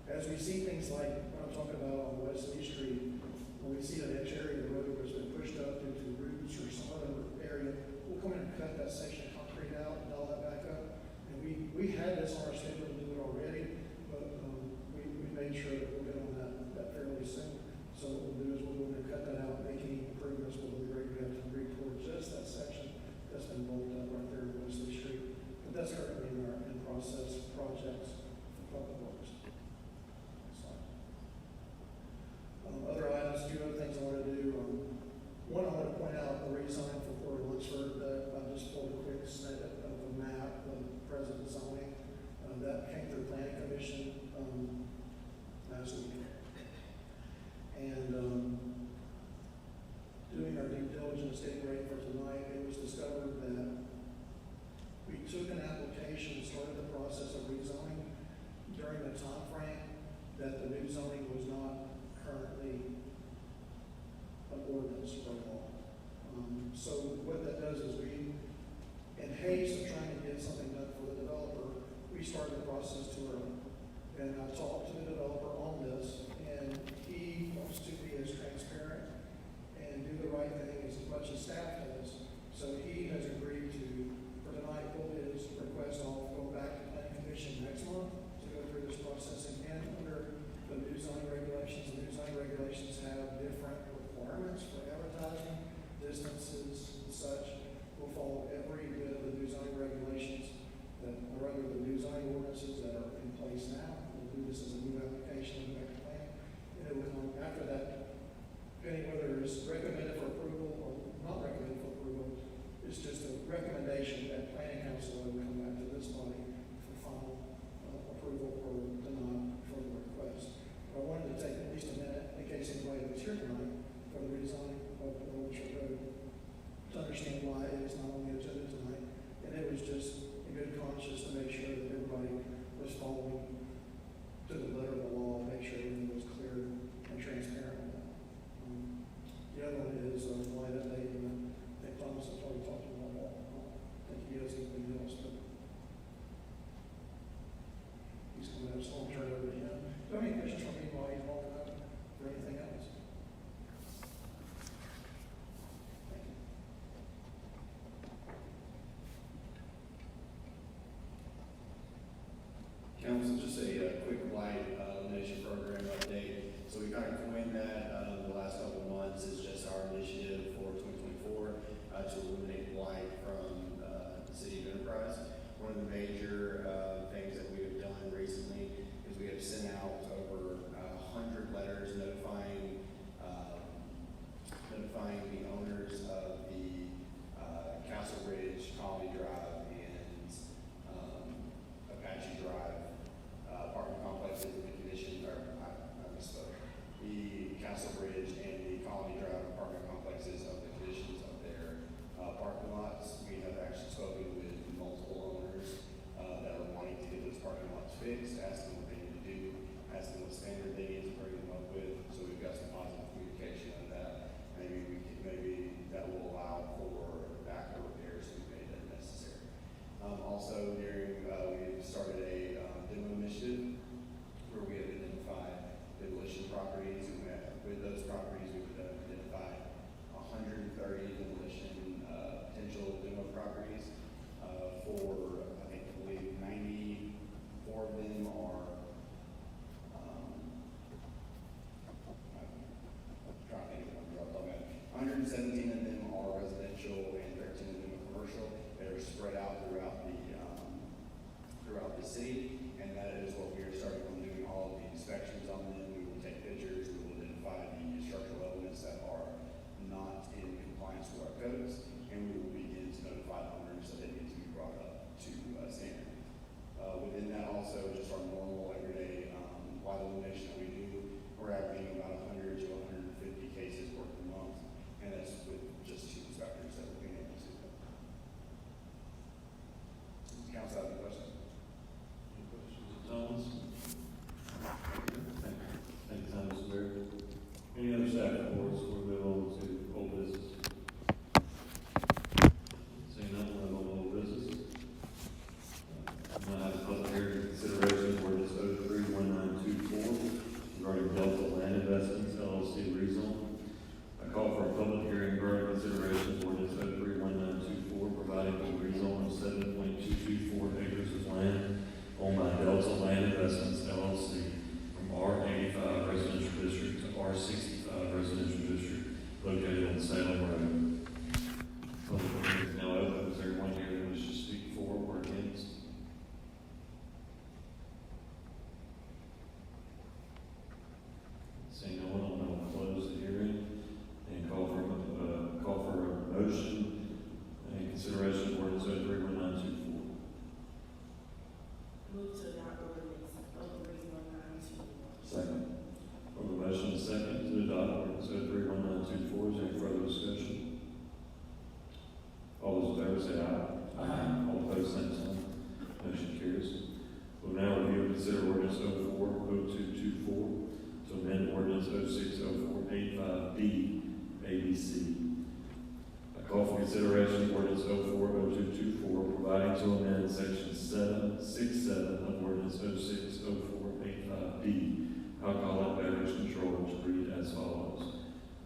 As we see things like what I'm talking about on West Lee Street, when we see that edge area of the road that's been pushed up due to roots or some other area, we'll come in and cut that section of concrete out and all that back up. And we had this on our schedule to do it already, but we made sure that we'll get on that fairly soon. So what we'll do is we'll go in and cut that out, make any improvements, we'll be ready to agree toward just that section that's been bulked up right there on Wesley Street. But that's currently in process projects for Public Works. Other items, 2 other things I want to do. One, I want to point out the redesign for Port Lunsford. I just pulled a quick snippet of the map, the present zoning. That came through Planning Commission last week. And doing our due diligence, getting ready for tonight, it was discovered that we took an application, started the process of rezoning during the time frame that the new zoning was not currently an ordinance or law. So what that does is we, in haste of trying to get something done for the developer, we started the process too early. And I talked to the developer on this, and he wants to be as transparent and do the right thing as much as staff does. So he has agreed to, for tonight, pull his request off, go back to Planning Commission next month to go through this process again under the new zoning regulations. The new zoning regulations have different requirements for advertising, distances, and such. We'll follow every bit of the new zoning regulations that are under the new zoning ordinances that are in place now. We'll do this as a new application, new plan, and it will come after that. Depending whether it's recommended for approval or not recommended for approval, it's just a recommendation that Planning Council will come back to this body for final approval or denial for the request. But I wanted to take at least a minute, in case anybody was here tonight, for the redesign of the Orchard Road, to understand why it is not on the agenda tonight. And it was just in good conscience to make sure that everybody was following to the letter of the law, make sure everything was clear and transparent on that. The other one is why that day, and I think Thomas has already talked about that. I think he has anything else, but he's going to have some turn over to him. Do you have any questions from me while he's walking up or anything else? Thank you. Council, just we kind of coined that the last couple of months is just our initiative for 2024 to eliminate blight from the city of Enterprise. One of the major things that we have done recently is we have sent out over 100 letters notifying the owners of the Castle Ridge, Colony Drive, and Apache Drive apartment complexes in the condition, or I misspoke, the Castle Ridge and the Colony Drive apartment complexes of the conditions of their parking lots. We have actually spoken with multiple owners that are wanting to get those parking lots fixed, asking what they need to do, asking what standard they need to bring them up with. So we've got some positive communication on that. Maybe that will allow for backdoor repairs to be made if necessary. Also, we've started a demo initiative where we have identified demolition properties, and with those properties, we've identified 130 demolition potential demo properties. I believe 94 of them are. I'm trying to think of the number off the top of my head. 117 of them are residential and 13 of them are commercial. That are spread out throughout the city, and that is what we are starting on doing all of the inspections on them. We will take pictures, we will identify the structural elements that are not in compliance with our codes, and we will begin to notify the owners that they need to be brought up to standard. Within that also, just our normal everyday light illumination that we do, we're averaging about 100 to 150 cases worth a month, and that's with just 2 inspectors that we're being able to. Council, have any questions? Any questions of Thomas? Thank you, Thomas Ware. Any other staff reports before we move on to old business? Seeing none, we'll move on to old business. Now have a public hearing consideration of ordinance 03-1924 regarding Delta Land Investments LLC rezone. I call for a public hearing regarding consideration of ordinance 03-1924 providing for the rezone of 7.224 acres of land owned by Delta Land Investments LLC from R85 Residential District to R65 Residential District located on Salem Road. Public hearing is now open. Is there anyone here that wishes to speak for or against? Seeing no one, I'll close the hearing and call for a motion and consideration of ordinance 03-1924. Move to adopt ordinance 03-1924. Second. For the motion is second to adopt ordinance 03-1924. Is there any further discussion? All those in favor say aye. Aye. All opposed, same sign. Motion carries. We'll now review and consider ordinance 04-0224 to amend ordinance 06-0485B, ABC. I call for consideration of ordinance 04-0224 providing to amend section 767 of ordinance 06-0485B, alcoholic beverage control, to read as follows.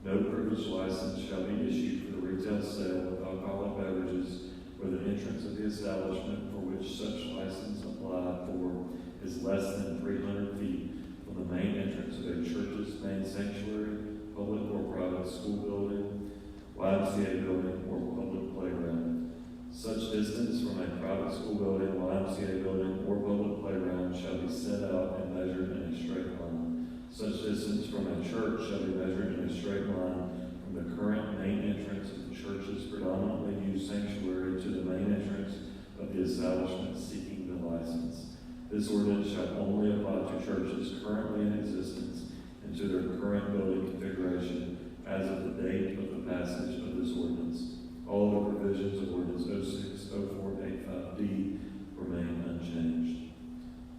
No privileged license shall be issued for the retail sale of alcoholic beverages where the entrance of the establishment for which such license applied for is less than 300 feet from the main entrance of a church's main sanctuary, public or private school building, YMCA building, or public playground. Such distance from a private school building, YMCA building, or public playground shall be set out and measured in a straight line. Such distance from a church shall be measured in a straight line from the current main entrance of the church's predominantly used sanctuary to the main entrance of the establishment seeking the license. This ordinance shall only apply to churches currently in existence and to their current building configuration as of the date of the passage of this ordinance. All the provisions of ordinance 06-0485D remain unchanged.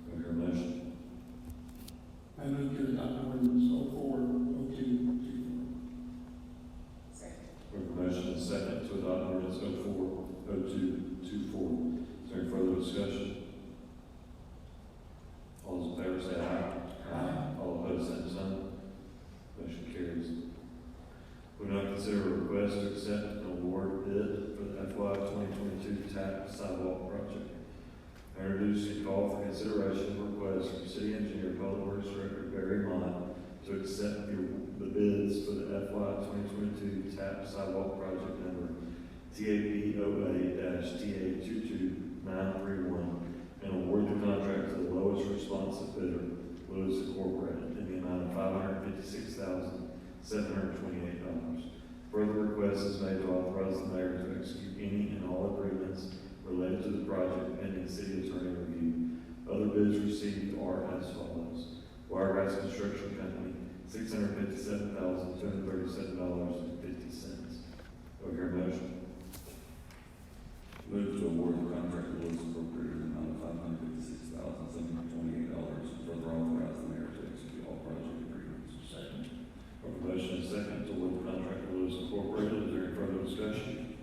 Do I hear a motion? I move to adopt ordinance 04-0224. Second. We have a motion and a second to adopt ordinance 04-0224. Is there any further discussion? All those in favor say aye. Aye. All opposed, same sign. Motion carries. We now consider a request to accept an award bid for the FY 2022 TAP sidewalk project. I introduce and call for consideration of request from City Engineer Public Works Director Barry Mott to accept the bids for the FY 2022 TAP sidewalk project number TAPOA-TA22931 and award the contract to the lowest responsive bidder, Lewis Incorporated, in the amount of $556,728. Further request is made to authorize the mayor to execute any and all agreements related to the project pending city attorney review. Other bids received are as follows. Wiregrass Construction Company, $657,237.50. Do I hear a motion? Move to award the contract to Lewis Incorporated in the amount of $556,728. Further authorize the mayor to execute all project agreements. Second. A motion and second to award the contract to Lewis Incorporated. Is there any further discussion?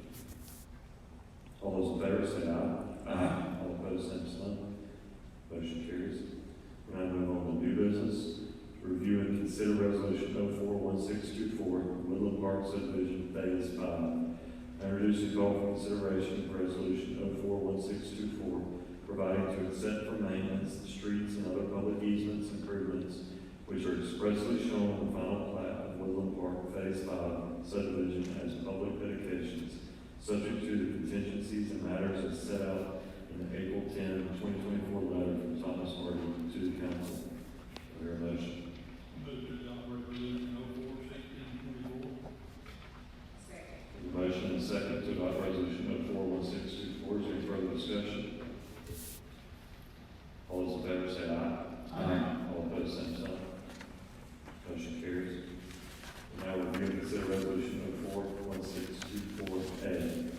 All those in favor say aye. Aye. All opposed, same sign. Motion carries. We now move on to new business. Review and consider resolution 041624, Woodland Park subdivision phase 5. Introduce and call for consideration of resolution 041624, providing to accept for maintenance the streets and other public easements improvements which are expressly shown on the final plat of Woodland Park phase 5 subdivision as public dedications, subject to the contingencies and matters as set out in the April 10, 2024 letter from Thomas Hardy to the council. Do I hear a motion? Move to adopt resolution 041624. Second. Motion and second to adopt resolution 041624. Is there any further discussion? All those in favor say aye. Aye. All opposed, same sign. Motion carries. Now review and consider resolution 041624A.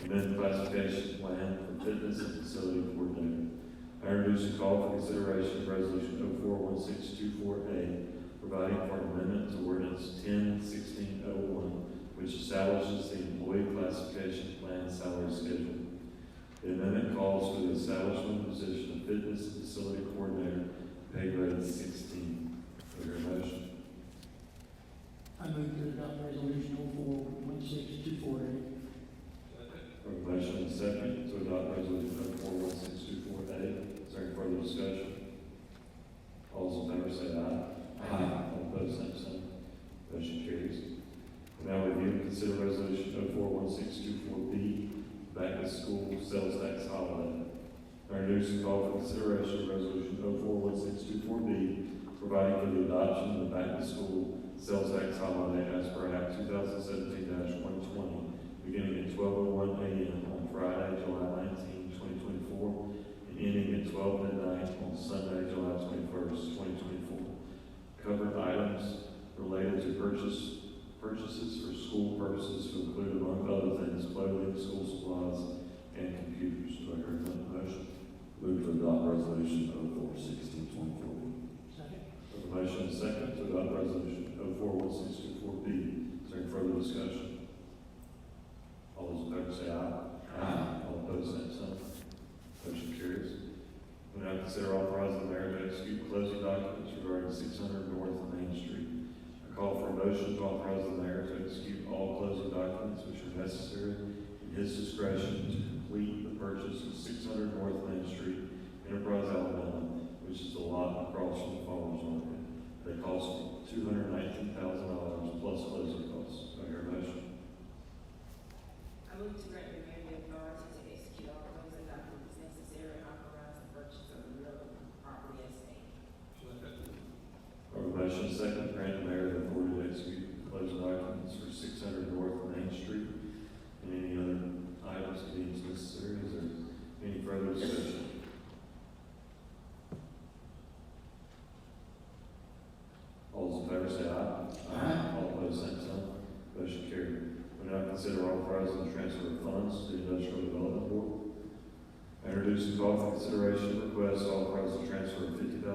Amend the classification plan for fitness and facility coordinator. I introduce and call for consideration of resolution 041624A, providing for an amendment to ordinance 101601, which establishes the employee classification plan salary schedule. The amendment calls for the establishment of the position of fitness and facility coordinator, pay grade 16. Do I hear a motion? I move to adopt resolution 041624A. A motion and second to adopt resolution 041624A. Is there any further discussion? All those in favor say aye. Aye. All opposed, same sign. Motion carries. Now review and consider resolution 041624B, back to school sales tax holiday. I introduce and call for consideration of resolution 041624B, providing for the adoption of the back to school sales tax holiday as per Act 2017-120, beginning at 12:01 a.m. on Friday, July 19, 2024, and ending at 12 midnight on Sunday, July 21st, 2024. Covered items related to purchases for school purposes to include, among other things, clothing, school supplies, and computers. Do I hear a motion? Move to adopt resolution 041624. Second. A motion and second to adopt resolution 041624B. Is there any further discussion? All those in favor say aye. Aye. All opposed, same sign. Motion carries. We now consider authorizing the mayor to execute closing documents regarding 600 North Main Street. I call for a motion to authorize the mayor to execute all closing documents which are necessary in his discretion to complete the purchase of 600 North Main Street, Enterprise, Alabama, which is the lot across from the farmer's market. They cost $219,000 plus closing costs. Do I hear a motion? I move to grant the mayor the authority to execute all closing documents necessary and authorize the purchase of the real property as stated. Or a motion second, grant the mayor the authority to execute closing documents for 600 North Main Street and any other items deemed necessary. Is there any further discussion? All those in favor say aye. Aye. All opposed, same sign. Motion carried. We now consider authorizing the transfer of funds to the Industrial Development Board. Introduce and call for consideration of request to authorize the transfer of $50,000 to the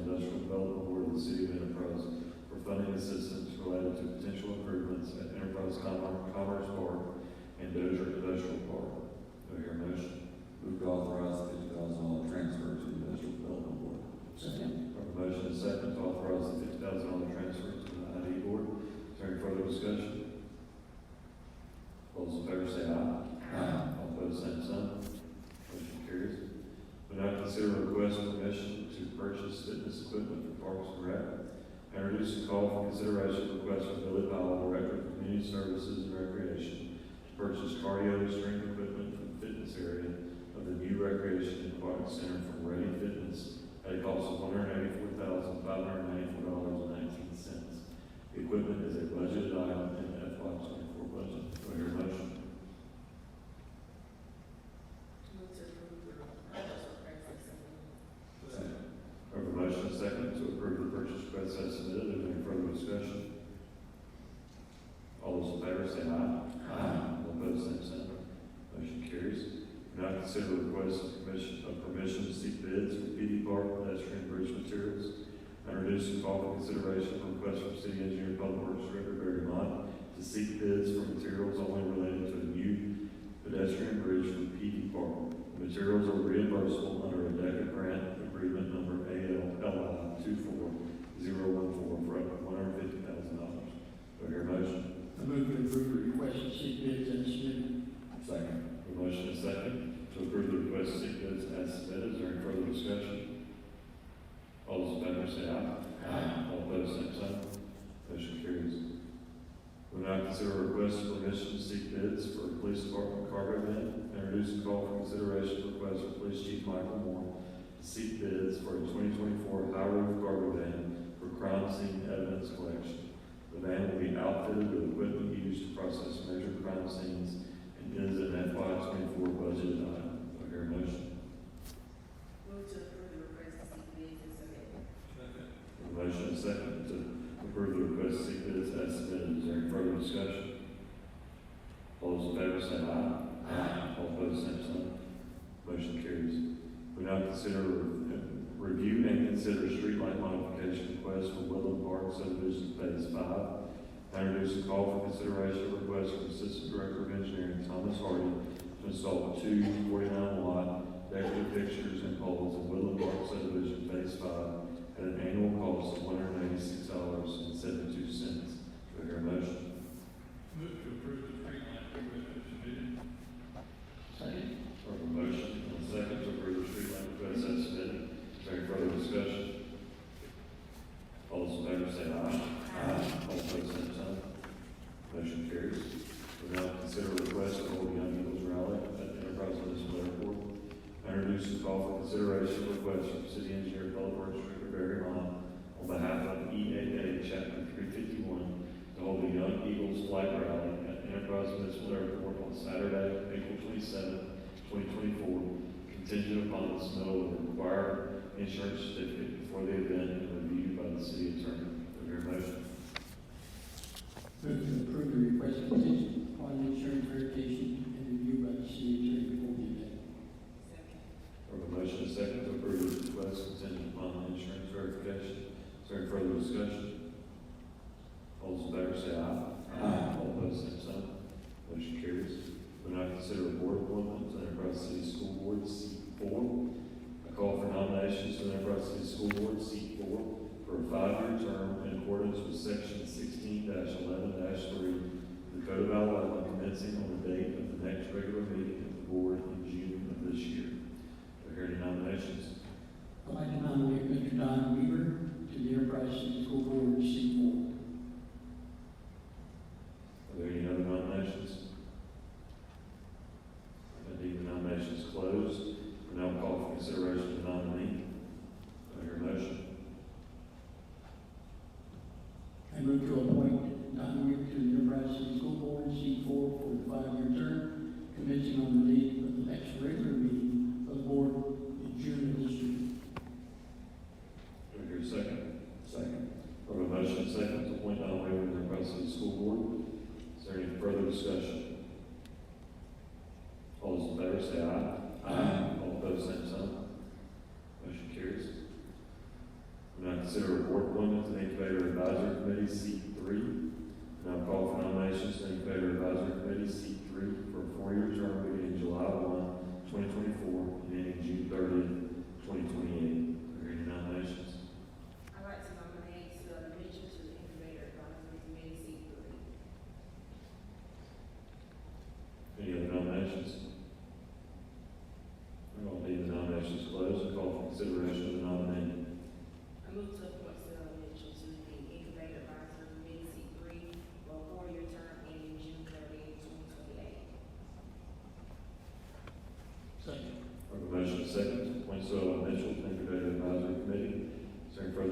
Industrial Development Board of the City of Enterprise for funding assistance related to potential improvements at Enterprise Commerce Park and Dozier Industrial Park. Do I hear a motion? Move to authorize the $50,000 transfer to the Industrial Development Board. Second. A motion and second to authorize the $50,000 transfer to the ID Board. Is there any further discussion? All those in favor say aye. Aye. All opposed, same sign. Motion carries. We now consider a request for permission to purchase fitness equipment for Parks and Rec. I Introduce and call for consideration of request from Billy Powell, Director of Community Services and Recreation, to purchase cardio strength equipment for the fitness area of the new Recreation and Aquatic Center from Ready Fitness at a cost of $184,594.19. The equipment is a budgeted item in the FY '24 budget. Do I hear a motion? Move to approve the purchase request as submitted. Second. I have a motion and a second to approve the purchase request as submitted. Is there any further discussion? All those in favor say aye. Aye. All opposed, same sign. Motion carries. We now consider a request of permission to seek bids for PD Park pedestrian bridge materials. Introduce and call for consideration of request from City Engineer Public Works Director Barry Mott to seek bids for materials only related to a new pedestrian bridge for PD Park. The materials are reimbursable under a DECA grant agreement number ALLI 24014 for up to $150,000. Do I hear a motion? I move to approve the request to seek bids as submitted. Second. A motion and a second to approve the request to seek bids as submitted. Is there any further discussion? All those in favor say aye. Aye. All opposed, same sign. Motion carries. We now consider a request for permission to seek bids for a police department cargo van. Introduce and call for consideration of request for Police Chief Michael Moore to seek bids for a 2024 high roof cargo van for crime scene evidence collection. The van will be outfitted with equipment used to process major crime scenes and is an FY '24 budgeted item. Do I hear a motion? Move to approve the request to seek bids as submitted. A motion and a second to approve the request to seek bids as submitted. Is there any further discussion? All those in favor say aye. Aye. All opposed, same sign. Motion carries. We now consider review and consider streetlight modification request for Woodland Park subdivision phase 5. I introduce a call for consideration of request from Assistant Director of Engineering Thomas Hardy to install 2 49-watt decorative fixtures and poles in Woodland Park subdivision phase 5 at an annual cost of $186.72. Do I hear a motion? Move to approve the streetlight request as submitted. Second. Or a motion and a second to approve the streetlight request as submitted. Is there any further discussion? All those in favor say aye. Aye. All opposed, same sign. Motion carries. We now consider a request to hold Young Eagles Rally at Enterprise Municipal Airport. I introduce and call for consideration of request from City Engineer Public Works Director Barry Mott on behalf of EAA Chapter 351 to hold the Young Eagles Flight Rally at Enterprise Municipal Airport on Saturday, April 27, 2024, contingent upon the submittal of the required insurance certificate before the event and reviewed by the city attorney. Do I hear a motion? Move to approve the request contingent upon insurance verification and review by the city attorney before the event. Second. Or a motion and a second to approve the request contingent upon insurance verification. Is there any further discussion? All those in favor say aye. Aye. All opposed, same sign. Motion carries. We now consider a board appointment to Enterprise City School Board, seat 4. I call for nominations to the Enterprise City School Board, seat 4, for a 5-year term in accordance with Section 16-11-3 of the Code of Alabama, commencing on the date of the next regular meeting of the board in June of this year. Are there any nominations? I'd like to nominate Mr. Don Weaver to the Enterprise City School Board, seat 4. Are there any other nominations? I think the nominations closed. We now call for consideration of the nominee. Do I hear a motion? I move to appoint Don Weaver to the Enterprise City School Board, seat 4, for the 5-year term, commencing on the date of the next regular meeting of the board in June of this year. Do I hear a second? Second. We have a motion and a second to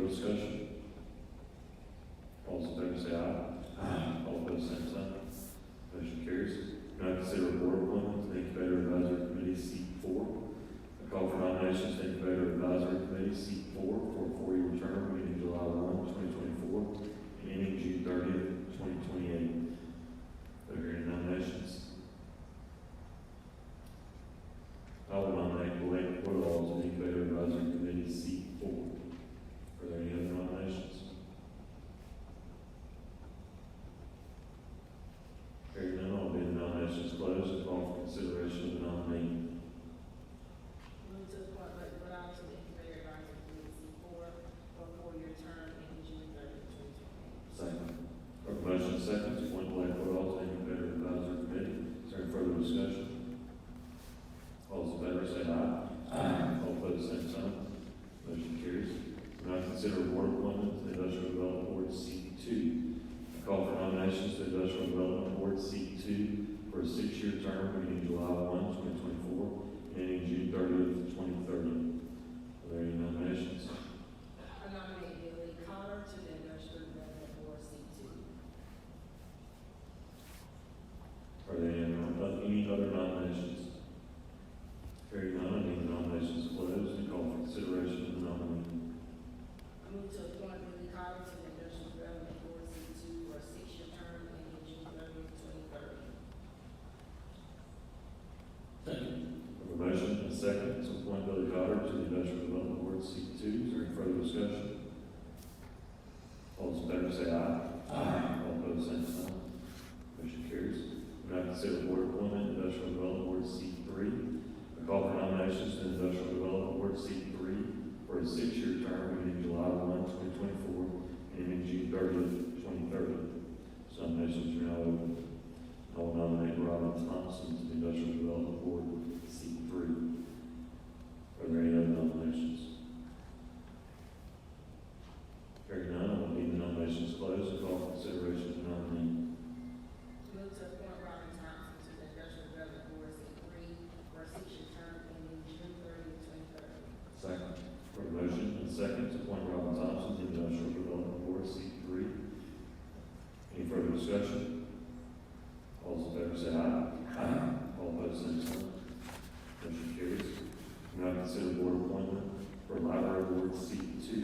discussion? All those in favor say aye. Aye. All opposed, same sign. Motion carries. Now consider board appointments, the Incubator Advisory Committee, seat 4. I call for nominations to Incubator Advisory Committee, seat 4, for a 4-year term beginning July 1, 2024, and ending June 30th, 2028. Are there any nominations? I will nominate Blake Woodall to the Incubator Advisory Committee, seat 4. Are there any other nominations? Hearing none, I'll be the nominations closed and call for consideration of the nominee. Move to appoint Blake Woodall to the Incubator Advisory Committee, seat 4, for a 4-year term ending June 30th, 2028. Second. A motion and second to appoint Blake Woodall to the Incubator Advisory Committee. Is there any further discussion? All those in favor say aye. Aye. All opposed, same sign. Motion carries. We now consider board appointment to the Industrial Development Board, seat 2. I call for nominations to the Industrial Development Board, seat 2, for a 6-year term beginning July 1, 2024, and ending June 30th, 2030. Are there any nominations? I nominate Billy Collar to the Industrial Development Board, seat 2. Are there any other nominations? Hearing none, I need the nominations closed and call for consideration of the nominee. I move to appoint Billy Collar to the Industrial Development Board, seat 2, for a 6-year term ending June 30th, 2030. Second. A motion and a second to appoint Billy Goddard to the Industrial Development Board, seat 2. Is there any further discussion? All those in favor say aye. Aye. All opposed, same sign. Motion carries. We now consider board appointment, Industrial Development Board, seat 3. I call for nominations to the Industrial Development Board, seat 3, for a 6-year term beginning July 1, 2024, and ending June 30th, 2030. So nominations are now open. I will nominate Robin Thompson to the Industrial Development Board, seat 3. Are there any other nominations? Hearing none, I will need the nominations closed and call for consideration of the nominee. Move to appoint Robin Thompson to the Industrial Development Board, seat 3, for a 6-year term ending June 30th, 2030. Second. For a motion and a second to appoint Robin Thompson to the Industrial Development Board, seat 3. Any further discussion? All those in favor say aye. Aye. All opposed, same sign. Motion carries. We now consider board appointment for Library Board, seat 2.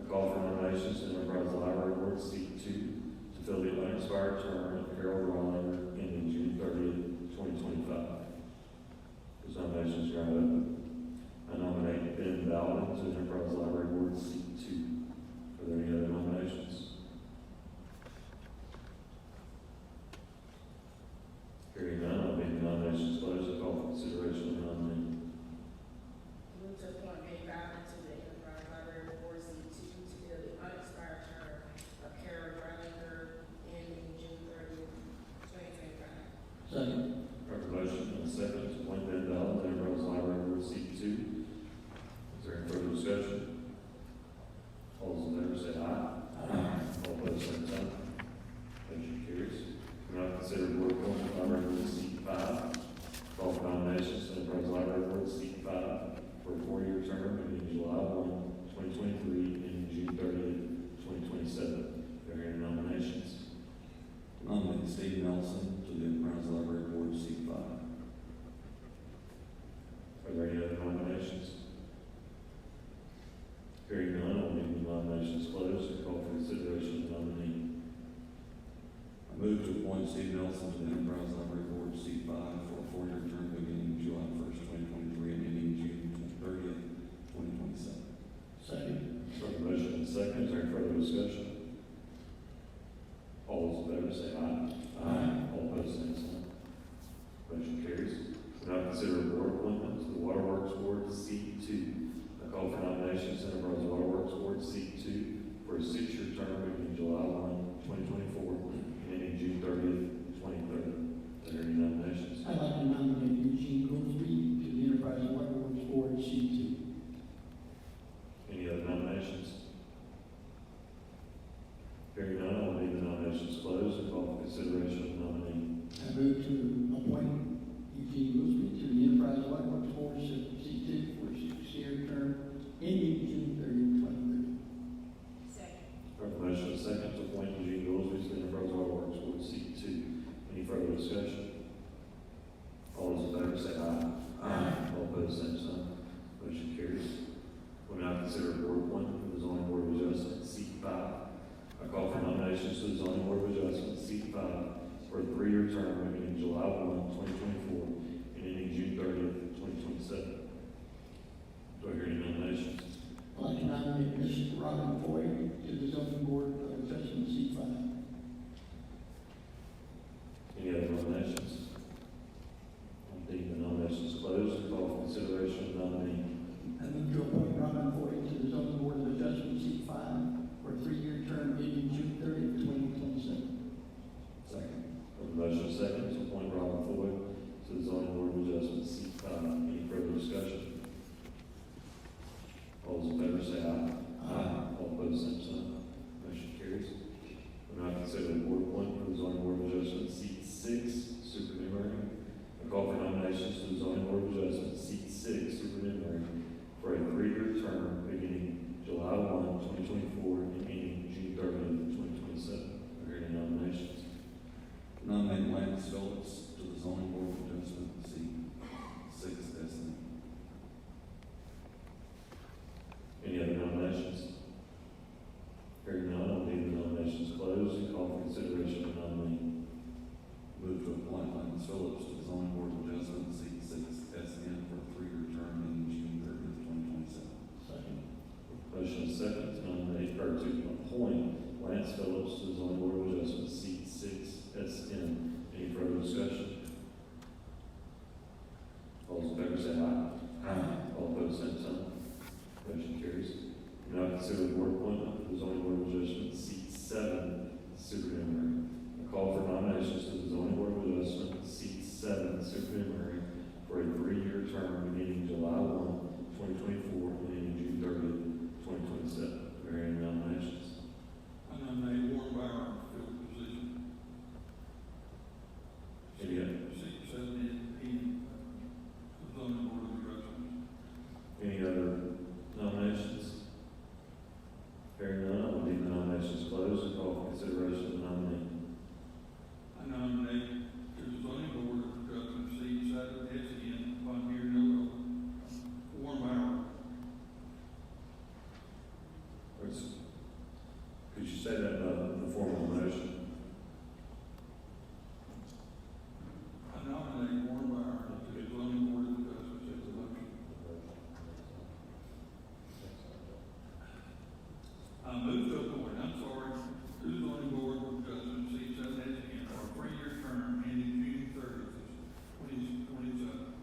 I call for nominations to Enterprise Library Board, seat 2, to fill the unexpired term of Carol Rawlinger ending June 30th, 2025. Those nominations are now open. I nominate Ben Bowden to the Enterprise Library Board, seat 2. Are there any other nominations? Hearing none, I'll make the nominations closed and call for consideration of the nominee. Move to appoint Ben Bowden to the Enterprise Library Board, seat 2, to fill the unexpired term of Carol Reiniger ending June 30th, 2025. Second. I have a motion and a second to appoint Ben Bowden to Enterprise Library Board, seat 2. Is there any further discussion? All those in favor say aye. Aye. All opposed, same sign. Motion carries. We now consider board appointment, Library Board, seat 5. Call for nominations to Enterprise Library Board, seat 5, for a 4-year term beginning July 1, 2023, and June 30th, 2027. Are there any nominations? Nominate Steve Nelson to the Enterprise Library Board, seat 5. Are there any other nominations? Hearing none, I'll leave the nominations closed and call for consideration of the nominee. I move to appoint Steve Nelson to the Enterprise Library Board, seat 5, for a 4-year term beginning July 1st, 2023, and ending June 30th, 2027. Second. For the motion and second, is there any further discussion? All those in favor say aye. Aye. All opposed, same sign. Motion carries. We now consider board appointment to the Waterworks Board, seat 2. I call for nominations to Enterprise Waterworks Board, seat 2, for a 6-year term beginning July 1, 2024, and ending June 30th, 2030. Are there any nominations? I'd like to nominate Eugene Goldsby to Miss Robin Foy to the zoning board of adjustment seat 5. Any other nominations? I think the nominations closed. Call for consideration of nominee. I move to appoint Robin Foy to the zoning board of adjustment seat 5 for a 3-year term ending June 30th, 2027. Second. Motion second to appoint Robin Foy to the zoning board of adjustment seat 5. Any further discussion? All those in favor say aye. Aye. All opposed, same sign. Motion carries. We'll now consider the board appointment for the zoning board of adjustment seat 6, supernumerary. I call for nominations to the zoning board of adjustment seat 6, supernumerary, for a 3-year term beginning July 1, 2024, and ending June 30th, 2027. Are there any nominations? Nominate Lance Phillips to the zoning board of adjustment seat 6 as named. Any other nominations? Hearing none, I'll leave the nominations closed and call for consideration of nominee. Move to appoint Lance Phillips to the zoning board of adjustment seat 6 as named for a 3-year term ending June 30th, 2027. Second. Motion is second to nominate, or to appoint Lance Phillips to the zoning board of adjustment seat 6 SM. Any further discussion? All those in favor say aye. Aye. All opposed, same sign. Motion carries. We now consider the board appointment for the zoning board of adjustment seat 7, supernumerary. I call for nominations to the zoning board of adjustment seat 7, supernumerary, for a 3-year term beginning July 1, 2024, and ending June 30th, 2027. Are there any nominations? I nominate Warren Bauer to fill the position. Any other? Seat 7 in the zoning board of adjustment. Any other nominations? Hearing none, I will leave the nominations closed and call for consideration of the nominee. I nominate to the zoning board of adjustment seat 7 SN upon hearing no other. Warren Bauer. Could you say that in the form of a motion? I nominate Warren Bauer to the zoning board of adjustment as a motion. I move to appoint, to the zoning board of adjustment seat 7 SN for a 3-year term ending June 30th, 2027.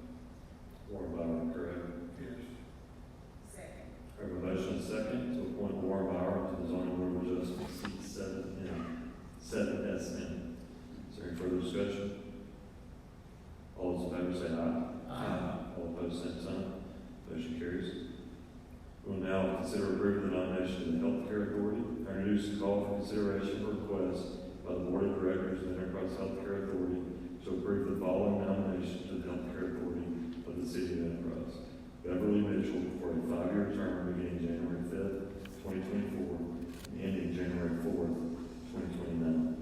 Warren Bauer, correct? Yes. Second. I have a motion second to appoint Warren Bauer to the zoning board of adjustment seat 7 SM. Is there any further discussion? All those in favor say aye. Aye. All opposed, same sign. Motion carries. We will now consider approving the nomination of the Healthcare Authority. I introduce and call for consideration for request by the Board of Directors of the Enterprise Healthcare Authority to approve the following nomination to the Healthcare Authority of the City of Enterprise. Beverly Mitchell for a 5-year term beginning January 5th, 2024, and ending January 4th, 2029.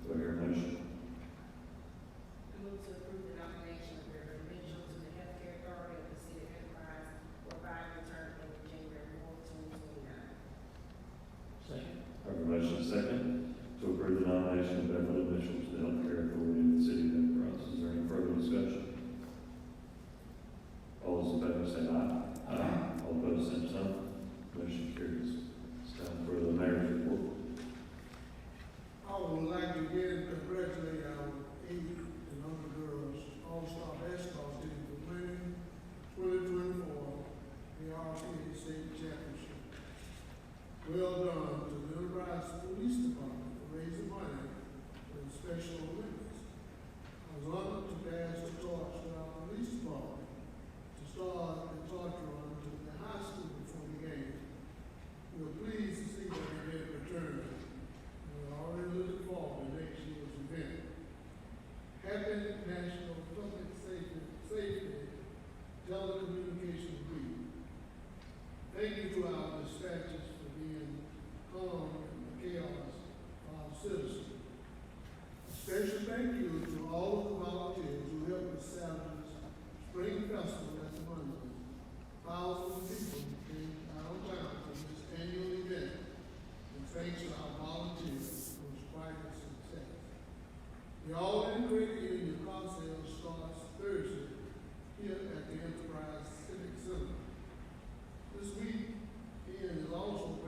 Do I hear a motion? I move to approve the nomination of Beverly Mitchell to the Healthcare Authority of the City of Enterprise for a 5-year term ending January 4th, 2029. Second. I have a motion second to approve the nomination of Beverly Mitchell to the Healthcare Authority of the City of Enterprise. Is there any further discussion? All those in favor say aye. Aye. All opposed, same sign. Motion carries. It's time for the mayor's report. I would like to again congratulate our 8 and under girls All-Star Basketball team for winning 2024 the RPA State Championship. Well done to the Enterprise Police Department for raising money for the Special Olympics. I was honored to pass the torch to our police department to start the torch run to the high school before the game. We were pleased to see that event return. We're already looking forward to next year's event. Happy National Public Safety Telecommunications Week. Thank you to our dispatchers for being calm in the chaos of our citizens. A special thank you to all of the volunteers who helped establish Spring Festival at the Monday. Thousands of people came out of town for this annual event, and thanks to our volunteers, it was quite a success. The all-integrated union car sale starts Thursday here at the Enterprise Civic Center. This week, is also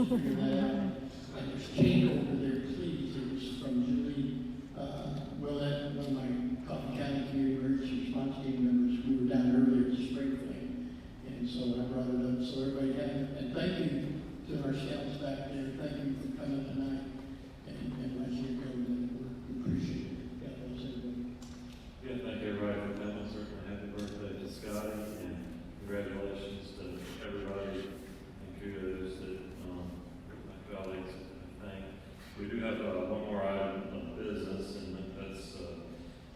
just figured that out. Like there's cake over there, please, it was from Julie, Willett, one of my Coffee County Community Emergency Response Team members. We were down earlier to spring clean, and so I brought it up, so everybody had it. And thank you to our scouts back there, thank you for coming tonight, and I see you going, we appreciate it. God bless everybody. Yeah, thank everybody for coming. Certainly happy birthday to Scotty, and congratulations to everybody, and kudos to my colleagues. We do have one more item of business, and that's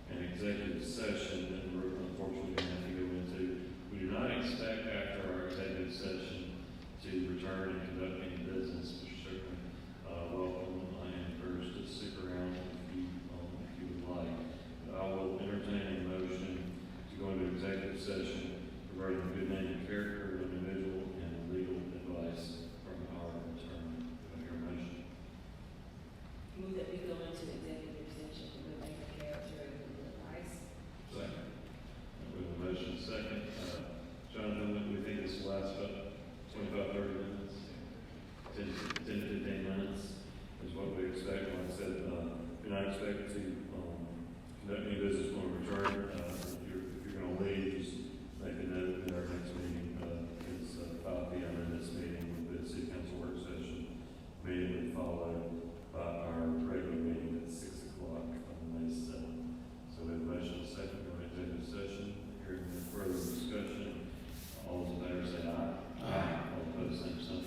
an executive session that we're unfortunately going to have to go into. We do not expect after our executive session to return and conduct any business, which certainly welcome and encourage to stick around if you would like. I will entertain a motion to go into executive session regarding the good name and character of an individual and legal advice from our attorney. Do I hear a motion? Move that we go into executive session to make a character and advice. Second. We have a motion second. Jonathan, we think this will last about 25, 30 minutes. 10 to 15 minutes is what we expect. Like I said, do not expect to conduct any business when we return. If you're going to leave, just make a note that our next meeting is 5 p.m. in this meeting will be a city council work session, immediately followed by our regular meeting at 6 o'clock on May 7th. So we have a motion second for executive session. Hearing no further discussion, all those in favor say aye. Aye. All opposed, same sign.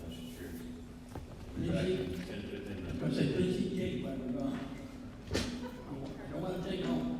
Motion carries. We'll be back in 10 to 15 minutes. I say, please eat cake while we're gone. I don't want to take home.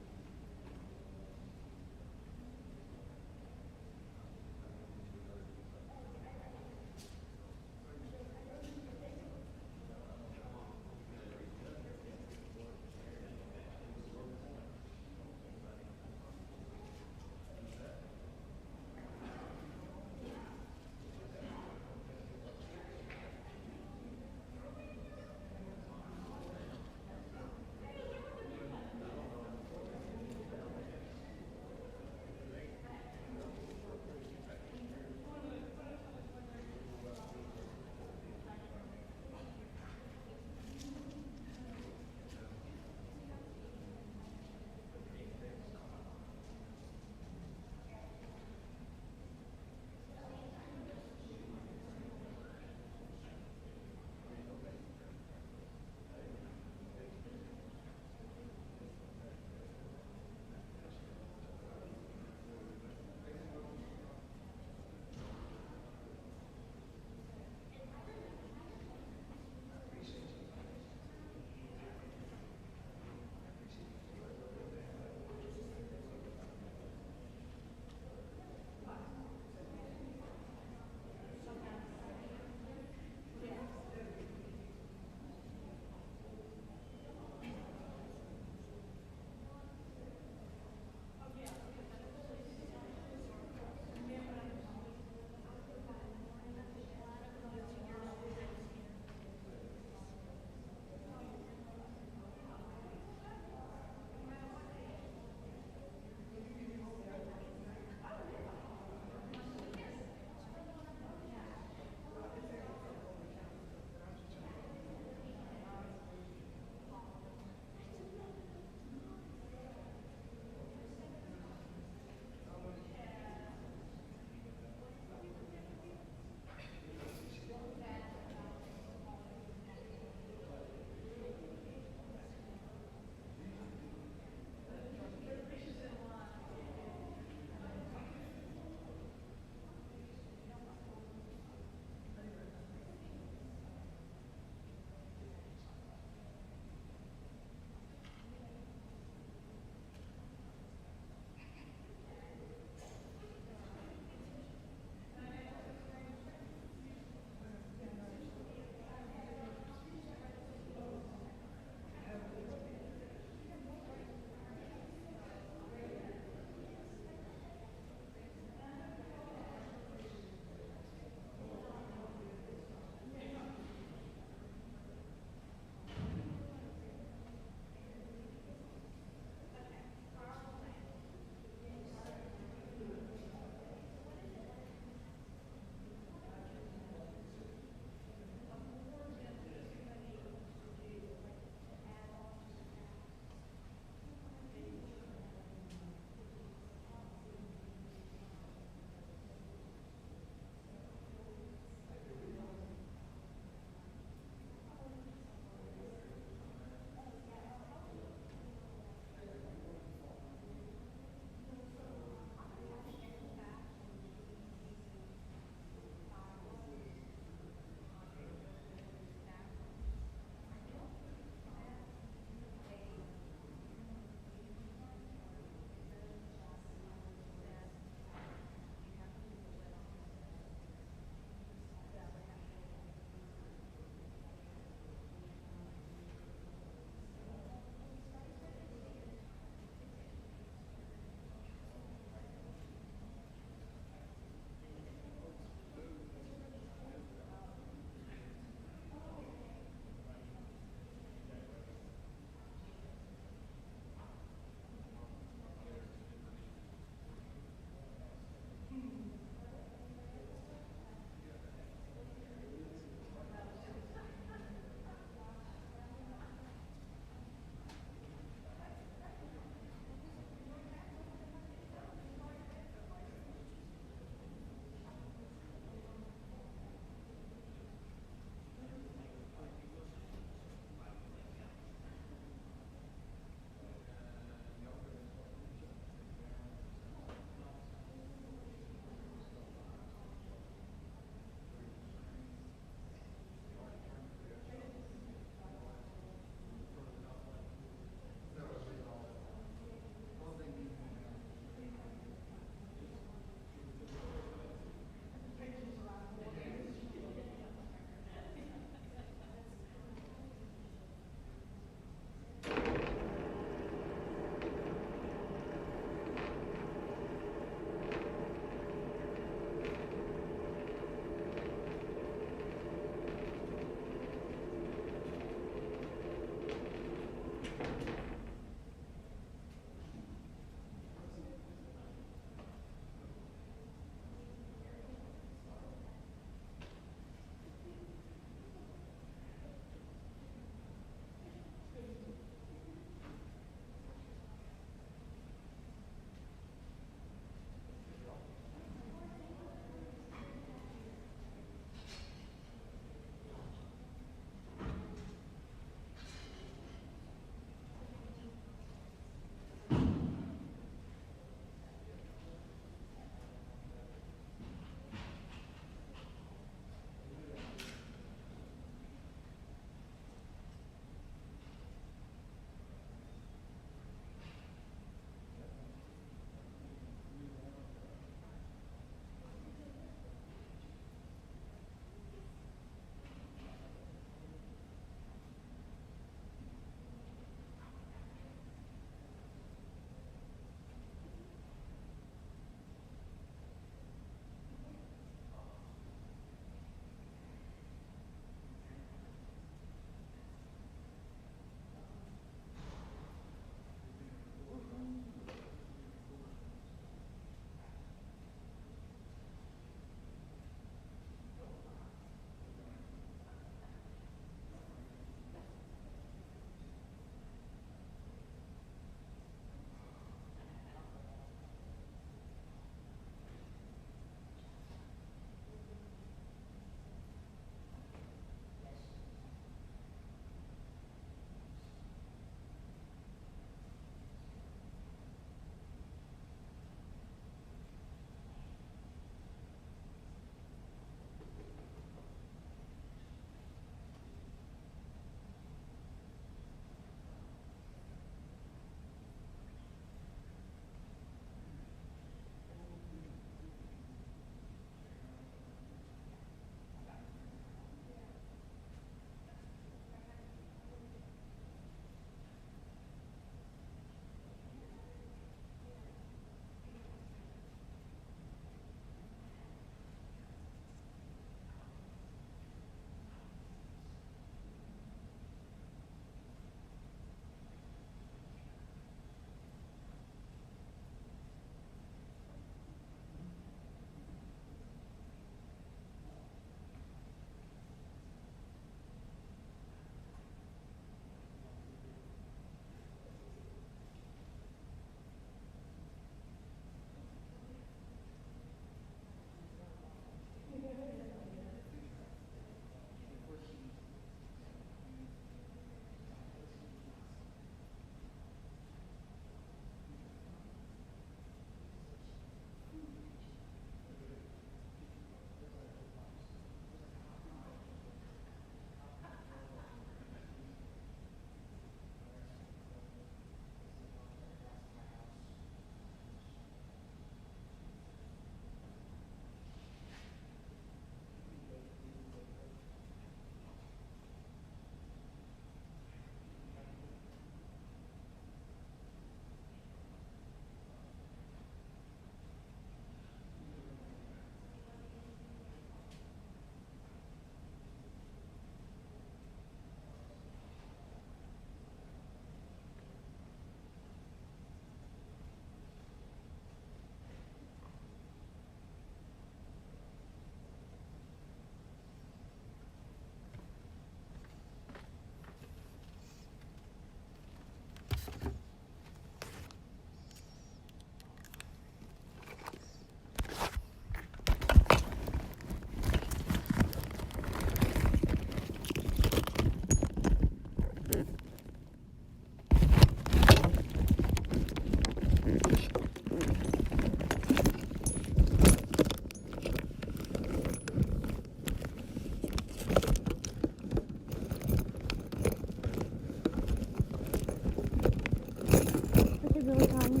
really tiny.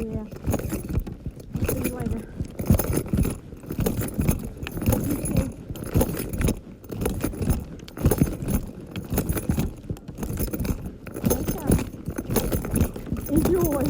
Yeah. I'll see you later. You too. Okay. Enjoy.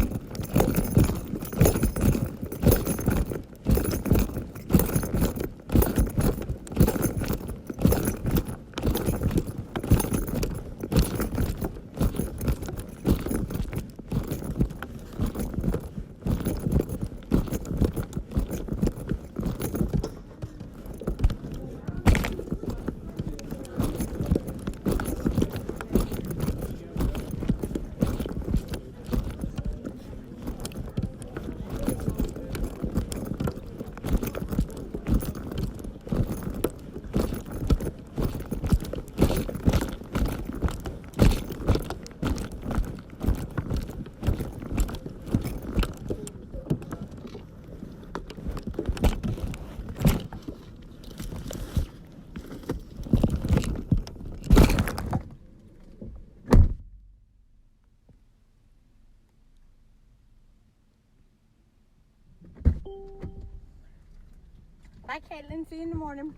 Bye, Caitlin. See you in the morning.